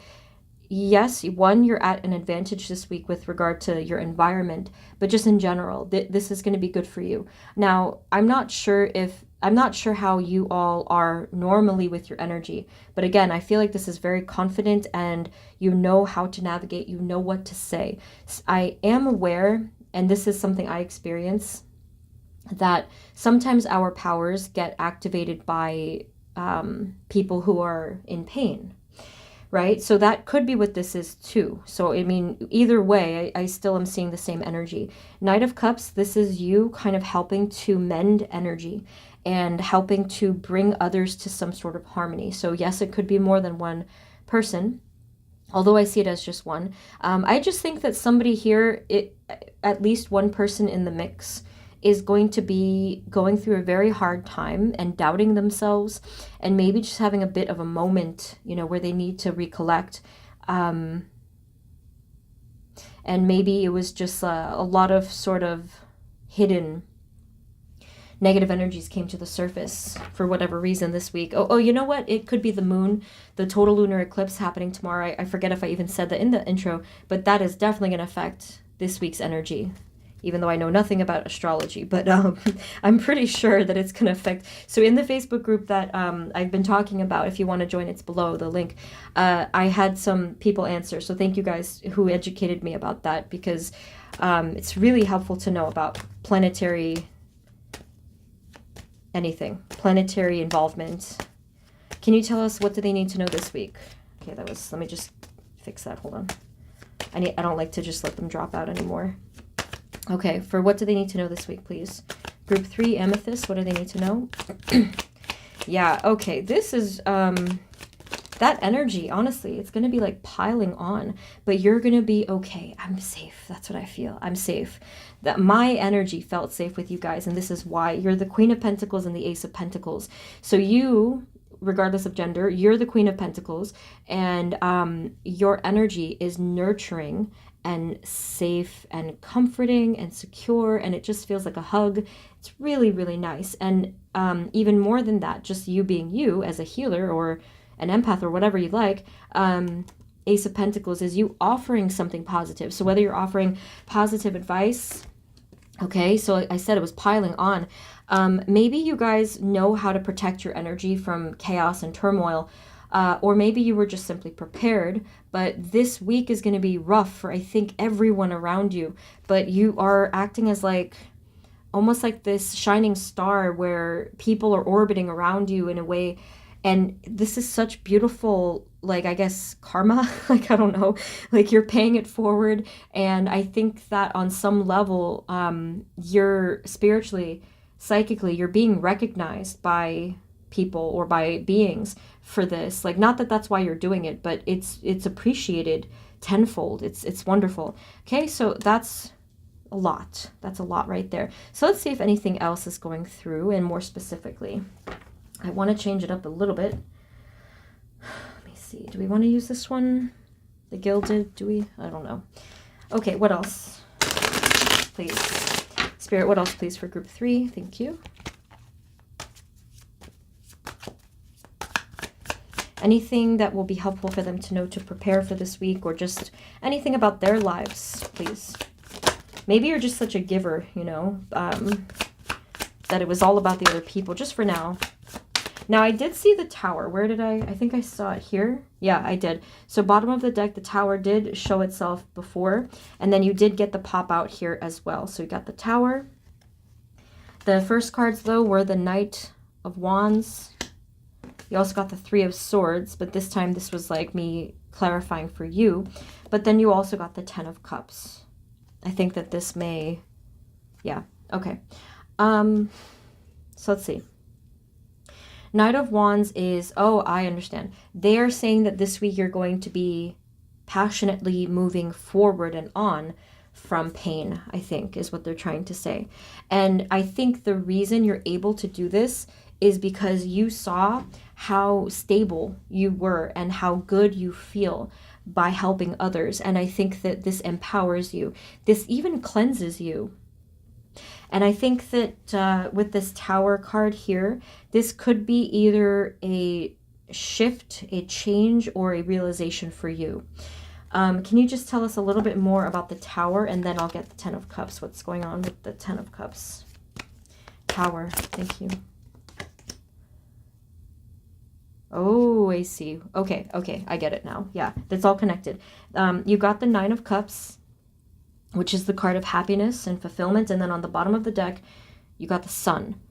yes, one, you're at an advantage this week with regard to your environment, but just in general, this is going to be good for you. Now, I'm not sure how you all are normally with your energy, but again, I feel like this is very confident and you know how to navigate, you know what to say. I am aware, and this is something I experience, that sometimes our powers get activated by people who are in pain, right? So that could be what this is too. So, I mean, either way, I still am seeing the same energy. Knight of Cups, this is you kind of helping to mend energy and helping to bring others to some sort of harmony. So yes, it could be more than one person, although I see it as just one. I just think that somebody here, at least one person in the mix, is going to be going through a very hard time and doubting themselves, and maybe just having a bit of a moment, you know, where they need to recollect. And maybe it was just a lot of sort of hidden negative energies came to the surface for whatever reason this week. Oh, you know what? It could be the moon, the total lunar eclipse happening tomorrow. I forget if I even said that in the intro, but that is definitely going to affect this week's energy, even though I know nothing about astrology, but I'm pretty sure that it's going to affect. So in the Facebook group that I've been talking about, if you want to join, it's below the link. I had some people answer. So thank you guys who educated me about that, because it's really helpful to know about planetary involvement. Can you tell us, what do they need to know this week? Okay, let me just fix that. Hold on. I don't like to just let them drop out anymore. Okay, for what do they need to know this week, please? Group 3, Amethyst, what do they need to know? Yeah, okay, this is, that energy, honestly, it's going to be like piling on, but you're going to be okay. I'm safe. That's what I feel. I'm safe. That my energy felt safe with you guys, and this is why. You're the Queen of Pentacles and the Ace of Pentacles. So you, regardless of gender, you're the Queen of Pentacles, and your energy is nurturing and safe and comforting and secure, and it just feels like a hug. It's really, really nice. And even more than that, just you being you as a healer or an empath or whatever you like, Ace of Pentacles is you offering something positive. So whether you're offering positive advice, okay, so I said it was piling on. Maybe you guys know how to protect your energy from chaos and turmoil, or maybe you were just simply prepared, but this week is going to be rough for, I think, everyone around you. But you are acting as like, almost like this shining star where people are orbiting around you in a way. And this is such beautiful, like, I guess, karma, like, I don't know, like you're paying it forward. And I think that on some level, you're spiritually, psychically, you're being recognized by people or by beings for this. Like, not that that's why you're doing it, but it's appreciated tenfold. It's wonderful. Okay, so that's a lot. That's a lot right there. So let's see if anything else is going through, and more specifically, I want to change it up a little bit. Let me see. see. Do we want to use this one? The gilded, do we? I don't know. Okay, what else? Please. Spirit, what else, please, for group 3? Thank you. Anything that will be helpful for them to know to prepare for this week, or just anything about their lives, please. Maybe you're just such a giver, you know, that it was all about the other people, just for now. Now, I did see the tower. Where did I think I saw it here. Yeah, I did. So bottom of the deck, the tower did show itself before. And then you did get the pop out here as well. So you got the tower. The first cards, though, were the Knight of Wands. You also got the 3 of Swords. But this time, this was like me clarifying for you. But then you also got the 10 of Cups. I think that this may... Yeah, okay. So let's see. Knight of Wands is, oh, I understand. They are saying that this week you're going to be passionately moving forward and on from pain, I think, is what they're trying to say. And I think the reason you're able to do this is because you saw how stable you were and how good you feel by helping others. And I think that this empowers you. This even cleanses you. And I think that with this Tower card here, this could be either a shift, a change, or a realization for you. Can you just tell us a little bit more about the Tower, and then I'll get the 10 of Cups. What's going on with the 10 of Cups? Tower, thank you. Oh, I see. Okay, I get it now. Yeah, that's all connected. You got the 9 of Cups, which is the card of happiness and fulfillment. And then on the bottom of the deck, you got the Sun,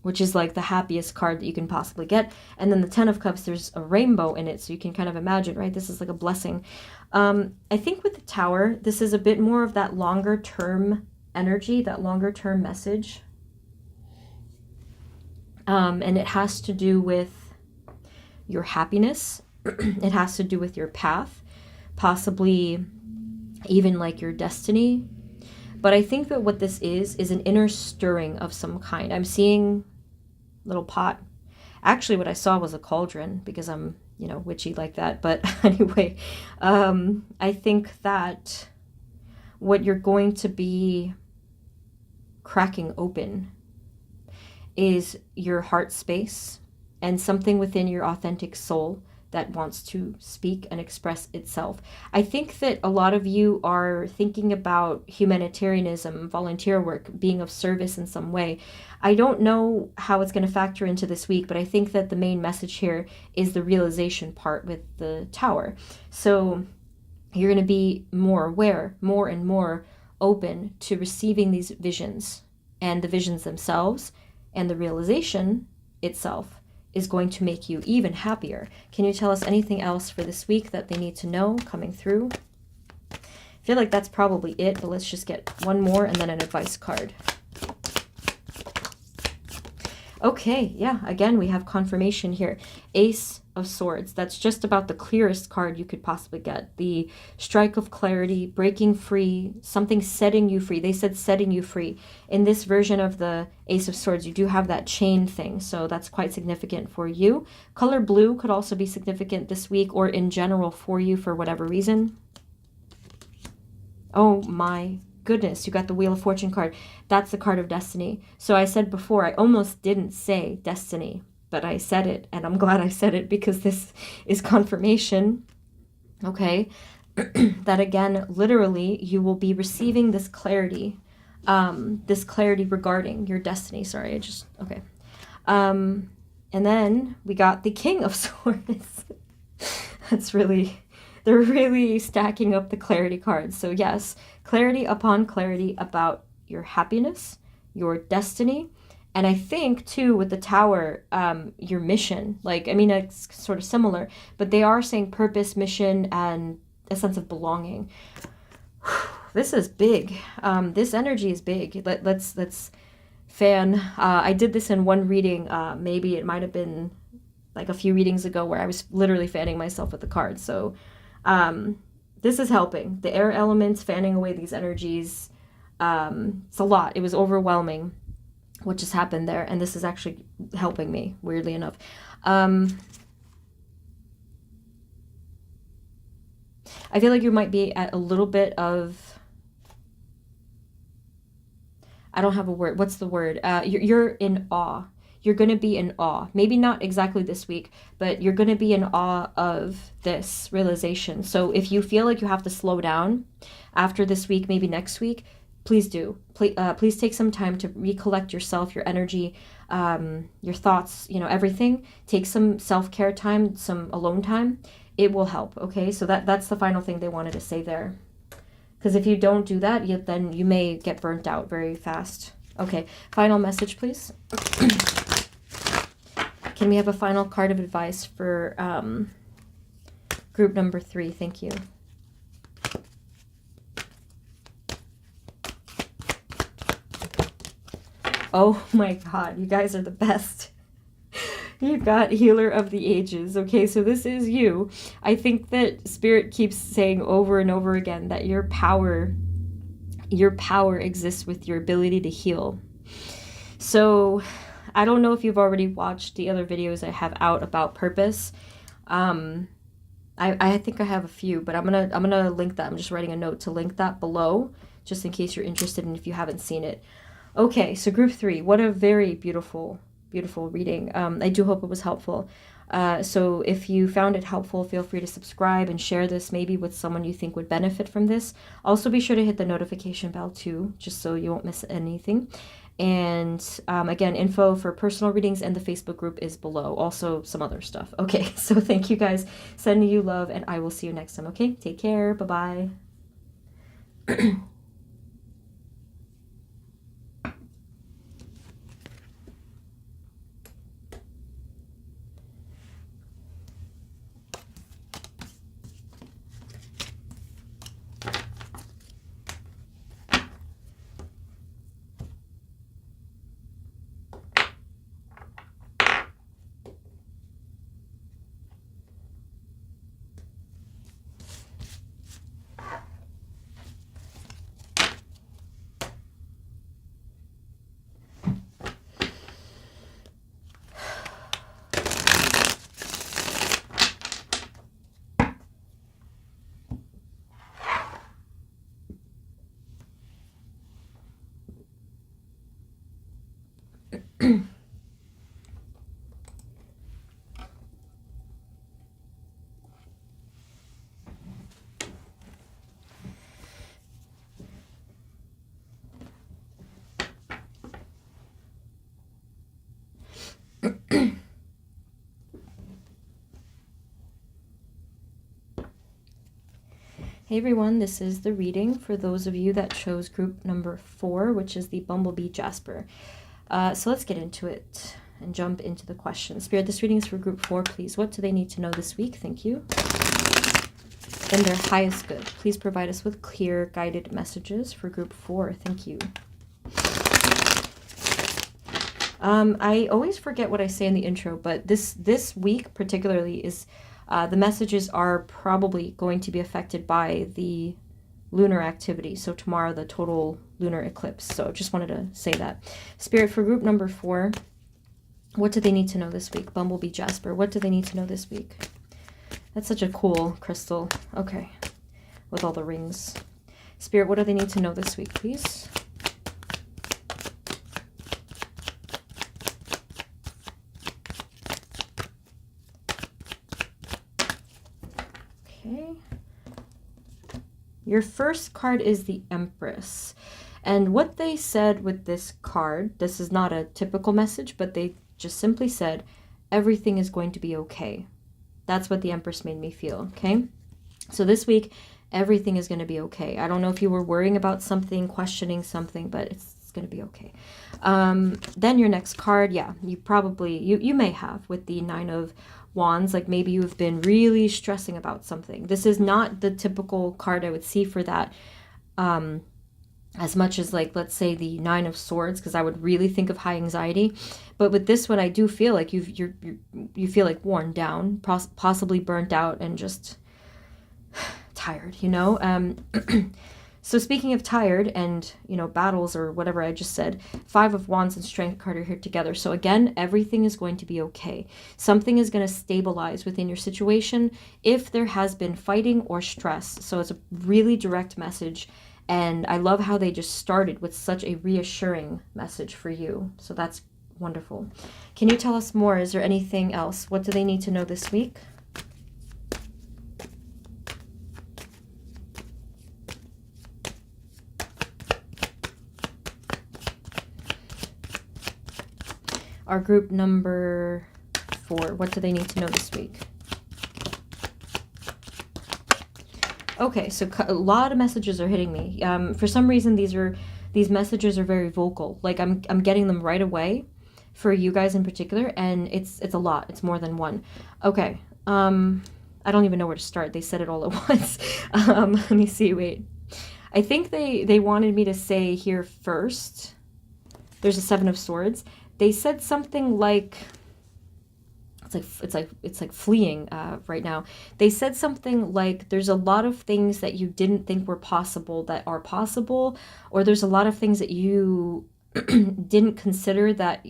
which is like the happiest card that you can possibly get. And then the 10 of Cups, there's a rainbow in it. So you can kind of imagine, right? This is like a blessing. I think with the Tower, this is a bit more of that longer term energy, that longer term message. And it has to do with your happiness. It has to do with your path, possibly even like your destiny. But I think that what this is an inner stirring of some kind. I'm seeing a little pot. Actually, what I saw was a cauldron, because I'm, you know, witchy like that. But anyway, I think that what you're going to be cracking open is your heart space and something within your authentic soul that wants to speak and express itself. I think that a lot of you are thinking about humanitarianism, volunteer work, being of service in some way. I don't know how it's going to factor into this week, but I think that the main message here is the realization part with the Tower. So you're going to be more aware, more and more open to receiving these visions, and the visions themselves and the realization itself is going to make you even happier. Can you tell us anything else for this week that they need to know coming through? I feel like that's probably it, but let's just get one more and then an advice card. Okay, yeah, again, we have confirmation here. Ace of Swords. That's just about the clearest card you could possibly get. The strike of clarity, breaking free, something setting you free. They said setting you free. In this version of the Ace of Swords, you do have that chain thing, so that's quite significant for you. Color blue could also be significant this week or in general for you for whatever reason. Oh my goodness, you got the Wheel of Fortune card. That's the card of destiny. So I said before, I almost didn't say destiny, but I said it, and I'm glad I said it because this is confirmation, okay, that again, literally, you will be receiving this clarity regarding your destiny. Sorry, okay. And then we got the King of Swords. They're really stacking up the clarity cards. So yes, clarity upon clarity about your happiness, your destiny, and I think, too, with the Tower, your mission. Like, I mean, it's sort of similar, but they are saying purpose, mission, and a sense of belonging. This is big. This energy is big. Let's fan. I did this in one reading. Maybe it might have been like a few readings ago where I was literally fanning myself with the cards. So this is helping. The air elements, fanning away these energies. It's a lot. It was overwhelming what just happened there, and this is actually helping me, weirdly enough. I feel like you might be at a little bit of, I don't have a word. What's the word? You're in awe. You're going to be in awe. Maybe not exactly this week, but you're going to be in awe of this realization. So if you feel like you have to slow down after this week, maybe next week, please do. Please take some time to recollect yourself, your energy, your thoughts, everything. Take some self-care time, some alone time. It will help, okay? So that's the final thing they wanted to say there. Because if you don't do that, then you may get burnt out very fast. Okay, final message, please. Can we have a final card of advice for group number 3? Thank you. Oh my God, you guys are the best. You got Healer of the Ages. Okay, so this is you. I think that Spirit keeps saying over and over again that your power exists with your ability to heal. So I don't know if you've already watched the other videos I have out about purpose. I think I have a few, but I'm gonna link that. I'm just writing a note to link that below, just in case you're interested and if you haven't seen it. Okay, so group 3, what a very beautiful reading. I do hope it was helpful. So if you found it helpful, feel free to subscribe and share this maybe with someone you think would benefit from this. Also be sure to hit the notification bell too, just so you won't miss anything. And again, info for personal readings and the Facebook group is below. Also some other stuff. Okay, so thank you guys. Sending you love, and I will see you next time. Okay, take care. Bye-bye. Hey everyone, this is the reading for those of you that chose group number 4, which is the Bumblebee Jasper. So let's get into it and jump into the questions. Spirit, this reading is for group 4, please. What do they need to know this week? Thank you. In their highest good, please provide us with clear, guided messages for group 4. Thank you. I always forget what I say in the intro, but this week particularly is the messages are probably going to be affected by the lunar activity. So tomorrow, the total lunar eclipse. So just wanted to say that. Spirit, for group number 4, what do they need to know this week? Bumblebee Jasper, what do they need to know this week? That's such a cool crystal. Okay, with all the rings. Spirit, what do they need to know this week, please? Okay. Your first card is the Empress. And what they said with this card, this is not a typical message, but they just simply said, everything is going to be okay. That's what the Empress made me feel, okay? So this week, everything is going to be okay. I don't know if you were worrying about something, questioning something, but it's going to be okay. Then your next card, yeah, you may have with the 9 of Wands, like maybe you've been really stressing about something. This is not the typical card I would see for that, as much as like, let's say the 9 of Swords, because I would really think of high anxiety. But with this one, I do feel like you feel like worn down, possibly burnt out and just tired, you know? So speaking of tired and, battles or whatever I just said, Five of Wands and Strength card are here together. So again, everything is going to be okay. Something is going to stabilize within your situation if there has been fighting or stress. So it's a really direct message. And I love how they just started with such a reassuring message for you. So that's wonderful. Can you tell us more? Is there anything else? What do they need to know this week? Our group number 4, what do they need to know this week? Okay, so a lot of messages are hitting me. For some reason, these messages are very vocal. Like I'm getting them right away for you guys in particular, and it's a lot. It's more than one. Okay, I don't even know where to start. They said it all at once. Let me see. Wait, I think they wanted me to say here first. There's a 7 of Swords. They said something like, it's like fleeing right now. They said something like there's a lot of things that you didn't think were possible that are possible, or there's a lot of things that you didn't consider that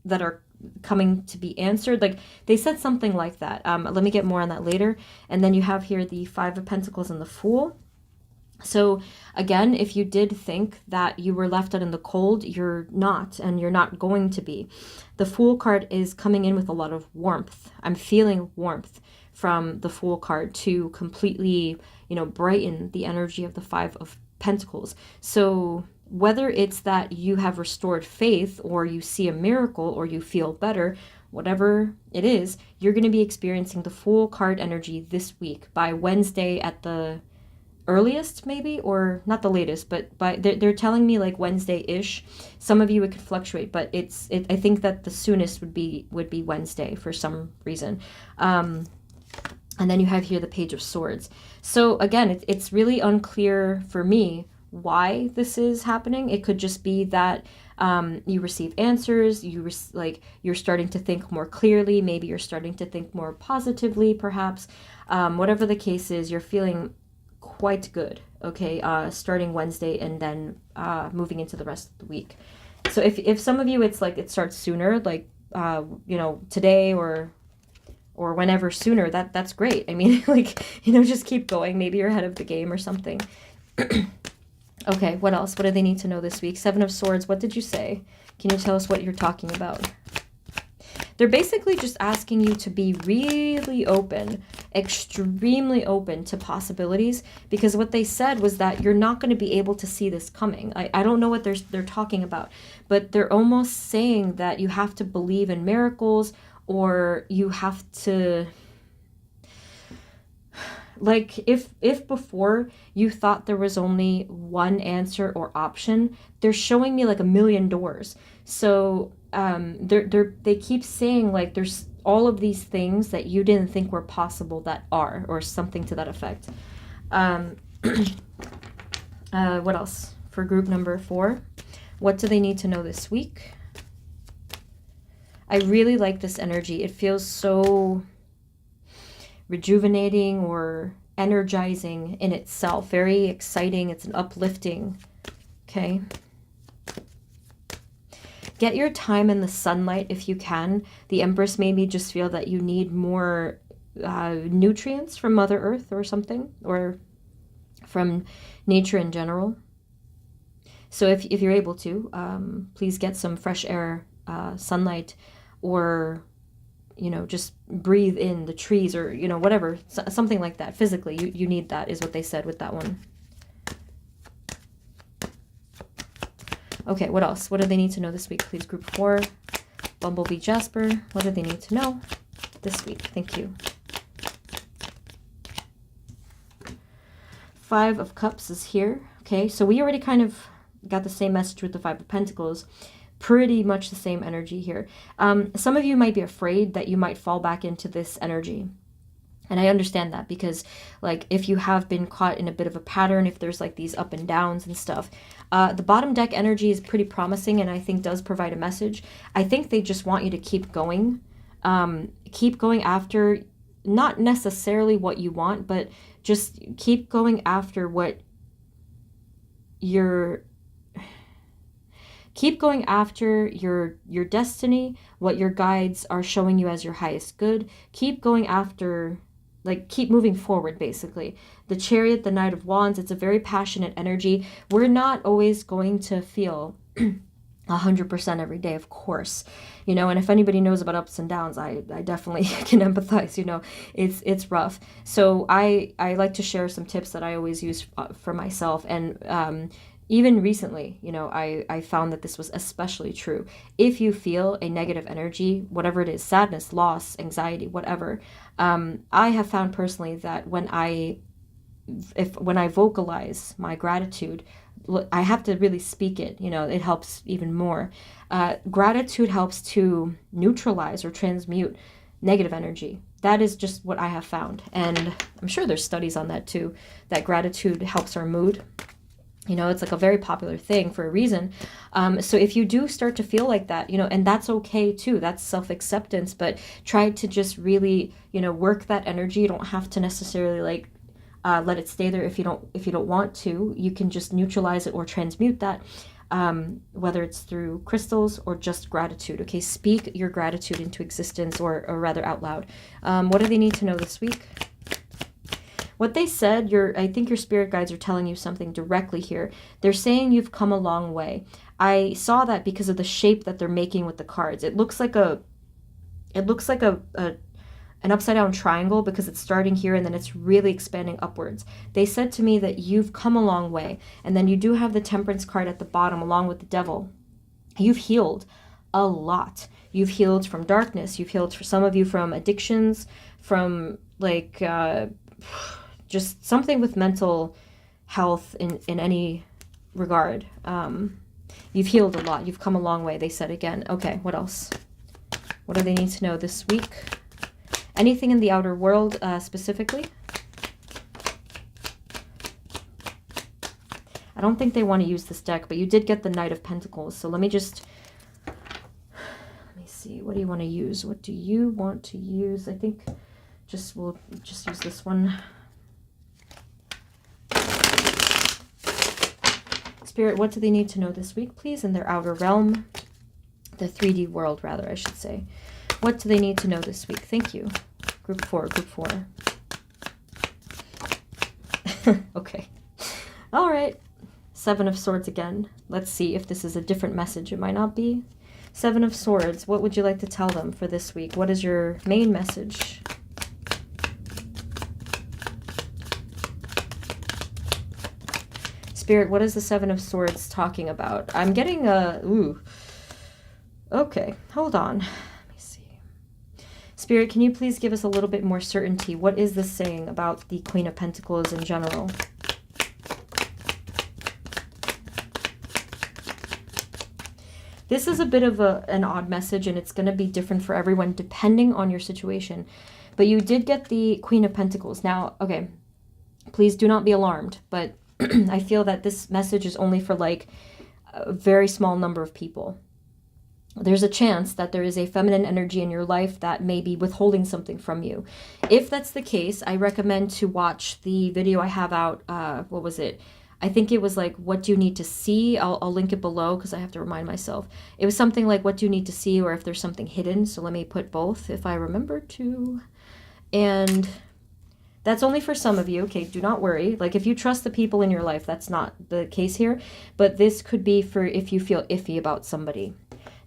are coming to be answered. Like they said something like that. Let me get more on that later. And then you have here the 5 of Pentacles and the Fool. So again, if you did think that you were left out in the cold, you're not, and you're not going to be. The Fool card is coming in with a lot of warmth. I'm feeling warmth from the Fool card to completely, brighten the energy of the 5 of Pentacles. So whether it's that you have restored faith, or you see a miracle, or you feel better, whatever it is, you're going to be experiencing the Fool card energy this week by Wednesday at the earliest, maybe, or not the latest, but they're telling me like Wednesday-ish. Some of you it could fluctuate, but I think that the soonest would be Wednesday for some reason. And then you have here the Page of Swords. So again, it's really unclear for me why this is happening. It could just be that you receive answers, you're starting to think more clearly, maybe you're starting to think more positively, perhaps. Whatever the case is, you're feeling quite good, okay, starting Wednesday and then moving into the rest of the week. So if some of you, it's like it starts sooner, like today or whenever sooner, that's great. I mean, like, just keep going. Maybe you're ahead of the game or something. Okay, what else? What do they need to know this week? 7 of Swords, what did you say? Can you tell us what you're talking about? They're basically just asking you to be really open, extremely open to possibilities, because what they said was that you're not going to be able to see this coming. I don't know what they're talking about, but they're almost saying that you have to believe in miracles, or you have to, like, if before you thought there was only one answer or option, they're showing me like a million doors. So they keep saying like there's all of these things that you didn't think were possible that are, or something to that effect. What else for group number 4? What do they need to know this week? I really like this energy. It feels so rejuvenating or energizing in itself. Very exciting. It's an uplifting. Okay. Get your time in the sunlight if you can. The Empress made me just feel that you need more nutrients from Mother Earth or something, or from nature in general. So if you're able to, please get some fresh air, sunlight, or just breathe in the trees, or whatever, something like that. Physically, you need that, is what they said with that one. Okay, what else? What do they need to know this week, please? Group 4, Bumblebee, Jasper. What do they need to know this week? Thank you. 5 of Cups is here. Okay, so we already kind of got the same message with the 5 of Pentacles. Pretty much the same energy here. Some of you might be afraid that you might fall back into this energy. And I understand that, because like if you have been caught in a bit of a pattern, if there's like these up and downs and stuff, the bottom deck energy is pretty promising, and I think does provide a message. I think they just want you to keep going after, not necessarily what you want, but just keep going after what you're keep going after your destiny, what your guides are showing you as your highest good. Keep going after, like, keep moving forward, basically. The Chariot, the Knight of Wands, it's a very passionate energy. We're not always going to feel 100% every day, of course, you know, and if anybody knows about ups and downs, I definitely can empathize, you know, it's rough. So I like to share some tips that I always use for myself. And even recently, you know, I found that this was especially true. If you feel a negative energy, whatever it is, sadness, loss, anxiety, whatever, I have found personally that when I vocalize my gratitude, I have to really speak it, you know, it helps even more. Gratitude helps to neutralize or transmute negative energy. That is just what I have found. And I'm sure there's studies on that too, that gratitude helps our mood. You know, it's like a very popular thing for a reason. So if you do start to feel like that, you know, and that's okay too, that's self-acceptance, but try to just really, you know, work that energy. You don't have to necessarily like let it stay there if you don't want to. You can just neutralize it or transmute that, whether it's through crystals or just gratitude. Okay, speak your gratitude into existence, or rather out loud. What do they need to know this week? What they said, I think your spirit guides are telling you something directly here. They're saying you've come a long way. I saw that because of the shape that they're making with the cards. It looks like an upside down triangle because it's starting here and then it's really expanding upwards. They said to me that you've come a long way. And then you do have the Temperance card at the bottom along with the Devil. You've healed a lot. You've healed from darkness. You've healed, for some of you, from addictions, from like just something with mental health in any regard. You've healed a lot. You've come a long way, they said again. Okay, what else? What do they need to know this week? Anything in the outer world specifically? I don't think they want to use this deck, but you did get the Knight of Pentacles. So let me see. What do you want to use? What do you want to use? I think we'll just use this one. Spirit, what do they need to know this week, please, in their outer realm? The 3D world, rather, I should say. What do they need to know this week? Thank you. Group 4. Okay. All right. 7 of Swords again. Let's see if this is a different message. It might not be. 7 of Swords. What would you like to tell them for this week? What is your main message? Spirit, what is the 7 of Swords talking about? I'm getting ooh. Okay, hold on. Let me see. Spirit, can you please give us a little bit more certainty? What is this saying about the Queen of Pentacles in general? This is a bit of an odd message, and it's going to be different for everyone depending on your situation. But you did get the Queen of Pentacles. Now, okay, please do not be alarmed, but I feel that this message is only for like a very small number of people. There's a chance that there is a feminine energy in your life that may be withholding something from you. If that's the case, I recommend to watch the video I have out. What was it? I think it was like, what do you need to see? I'll link it below because I have to remind myself. It was something like, what do you need to see, or if there's something hidden. So let me put both if I remember to. And that's only for some of you. Okay, do not worry. Like, if you trust the people in your life, that's not the case here. But this could be for if you feel iffy about somebody.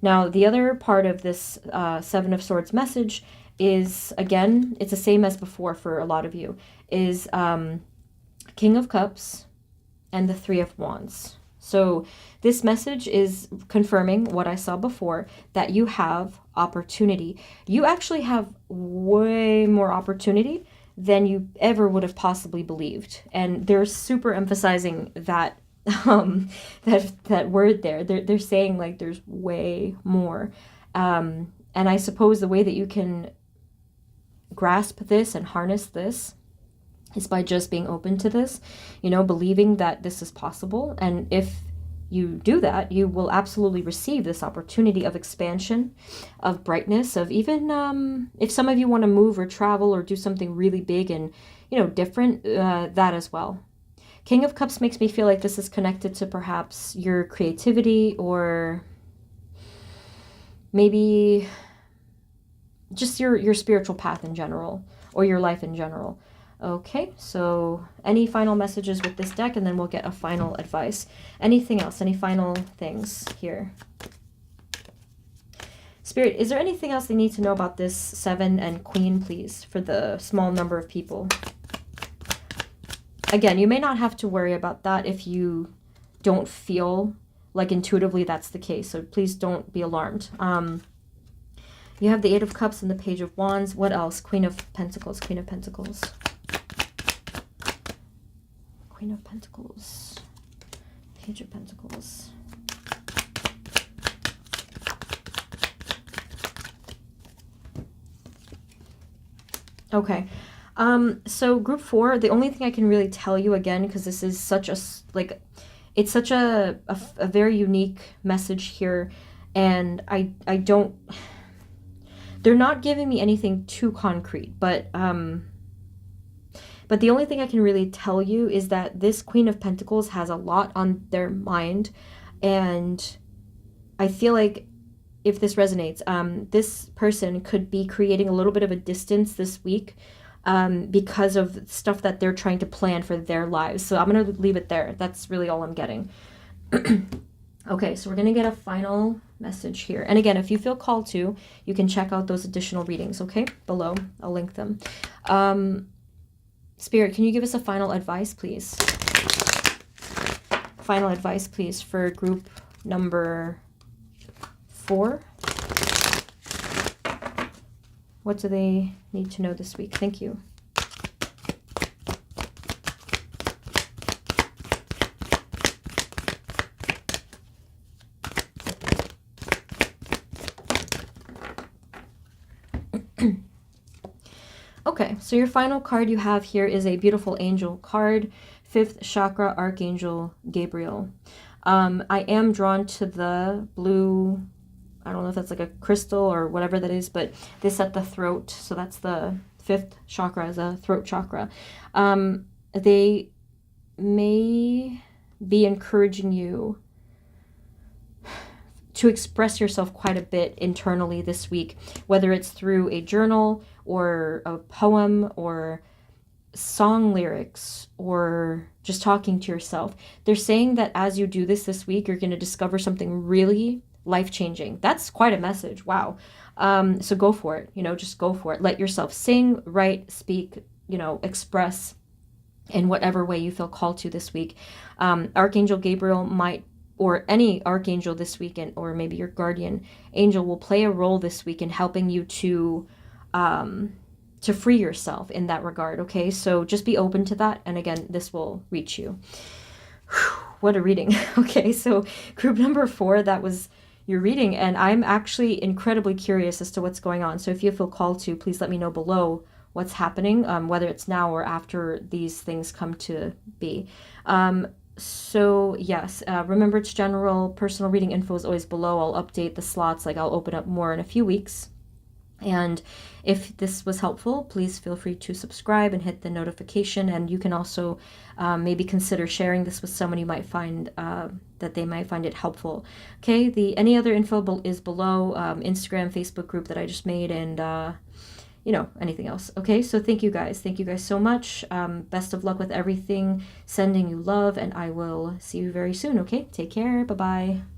Now, the other part of this 7 of Swords message is, again, it's the same as before for a lot of you, is King of Cups and the 3 of Wands. So this message is confirming what I saw before, that you have opportunity. You actually have way more opportunity than you ever would have possibly believed. And they're super emphasizing that that word there. They're saying like there's way more. And I suppose the way that you can grasp this and harness this is by just being open to this, you know, believing that this is possible. And if you do that, you will absolutely receive this opportunity of expansion, of brightness, of even if some of you want to move or travel or do something really big and, you know, different, that as well. King of Cups makes me feel like this is connected to perhaps your creativity, or maybe just your spiritual path in general, or your life in general. Okay, so any final messages with this deck, and then we'll get a final advice. Anything else? Any final things here? Spirit, is there anything else they need to know about this 7 and Queen, please, for the small number of people? Again, you may not have to worry about that if you don't feel like intuitively that's the case, so please don't be alarmed. You have the 8 of Cups and the Page of Wands. What else? Queen of Pentacles, Queen of Pentacles. Queen of Pentacles, Page of Pentacles. Okay, so group 4, the only thing I can really tell you, again, because this is such a, like, it's such a very unique message here, and I don't, they're not giving me anything too concrete, but the only thing I can really tell you is that this Queen of Pentacles has a lot on their mind, and I feel like if this resonates, this person could be creating a little bit of a distance this week because of stuff that they're trying to plan for their lives. So I'm going to leave it there. That's really all I'm getting. Okay, so we're going to get a final message here. And again, if you feel called to, you can check out those additional readings, okay? Below. I'll link them. Spirit, can you give us a final advice, please? Final advice, please, for group number 4. What do they need to know this week? Thank you. Okay, so your final card you have here is a beautiful angel card, 5th chakra, Archangel Gabriel. I am drawn to the blue, I don't know if that's like a crystal or whatever that is, but this at the throat, so that's the 5th chakra, is a throat chakra. They may be encouraging you to express yourself quite a bit internally this week, whether it's through a journal or a poem or song lyrics or just talking to yourself. They're saying that as you do this week, you're going to discover something really life-changing. That's quite a message. Wow. So go for it. Just go for it. Let yourself sing, write, speak, express in whatever way you feel called to this week. Archangel Gabriel might, or any archangel this weekend, or maybe your guardian angel will play a role this week in helping you to free yourself in that regard, okay? So just be open to that, and again, this will reach you. Whew, what a reading. Okay, so group number 4, that was your reading, and I'm actually incredibly curious as to what's going on. So if you feel called to, please let me know below what's happening, whether it's now or after these things come to be. So yes, remember it's general. Personal reading info is always below. I'll update the slots, like I'll open up more in a few weeks. And if this was helpful, please feel free to subscribe and hit the notification. And you can also maybe consider sharing this with someone you might find that they might find it helpful. Okay, any other info is below, Instagram, Facebook group that I just made, and anything else. Okay, so thank you guys so much. Best of luck with everything. Sending you love, and I will see you very soon. Okay, take care. Bye-bye.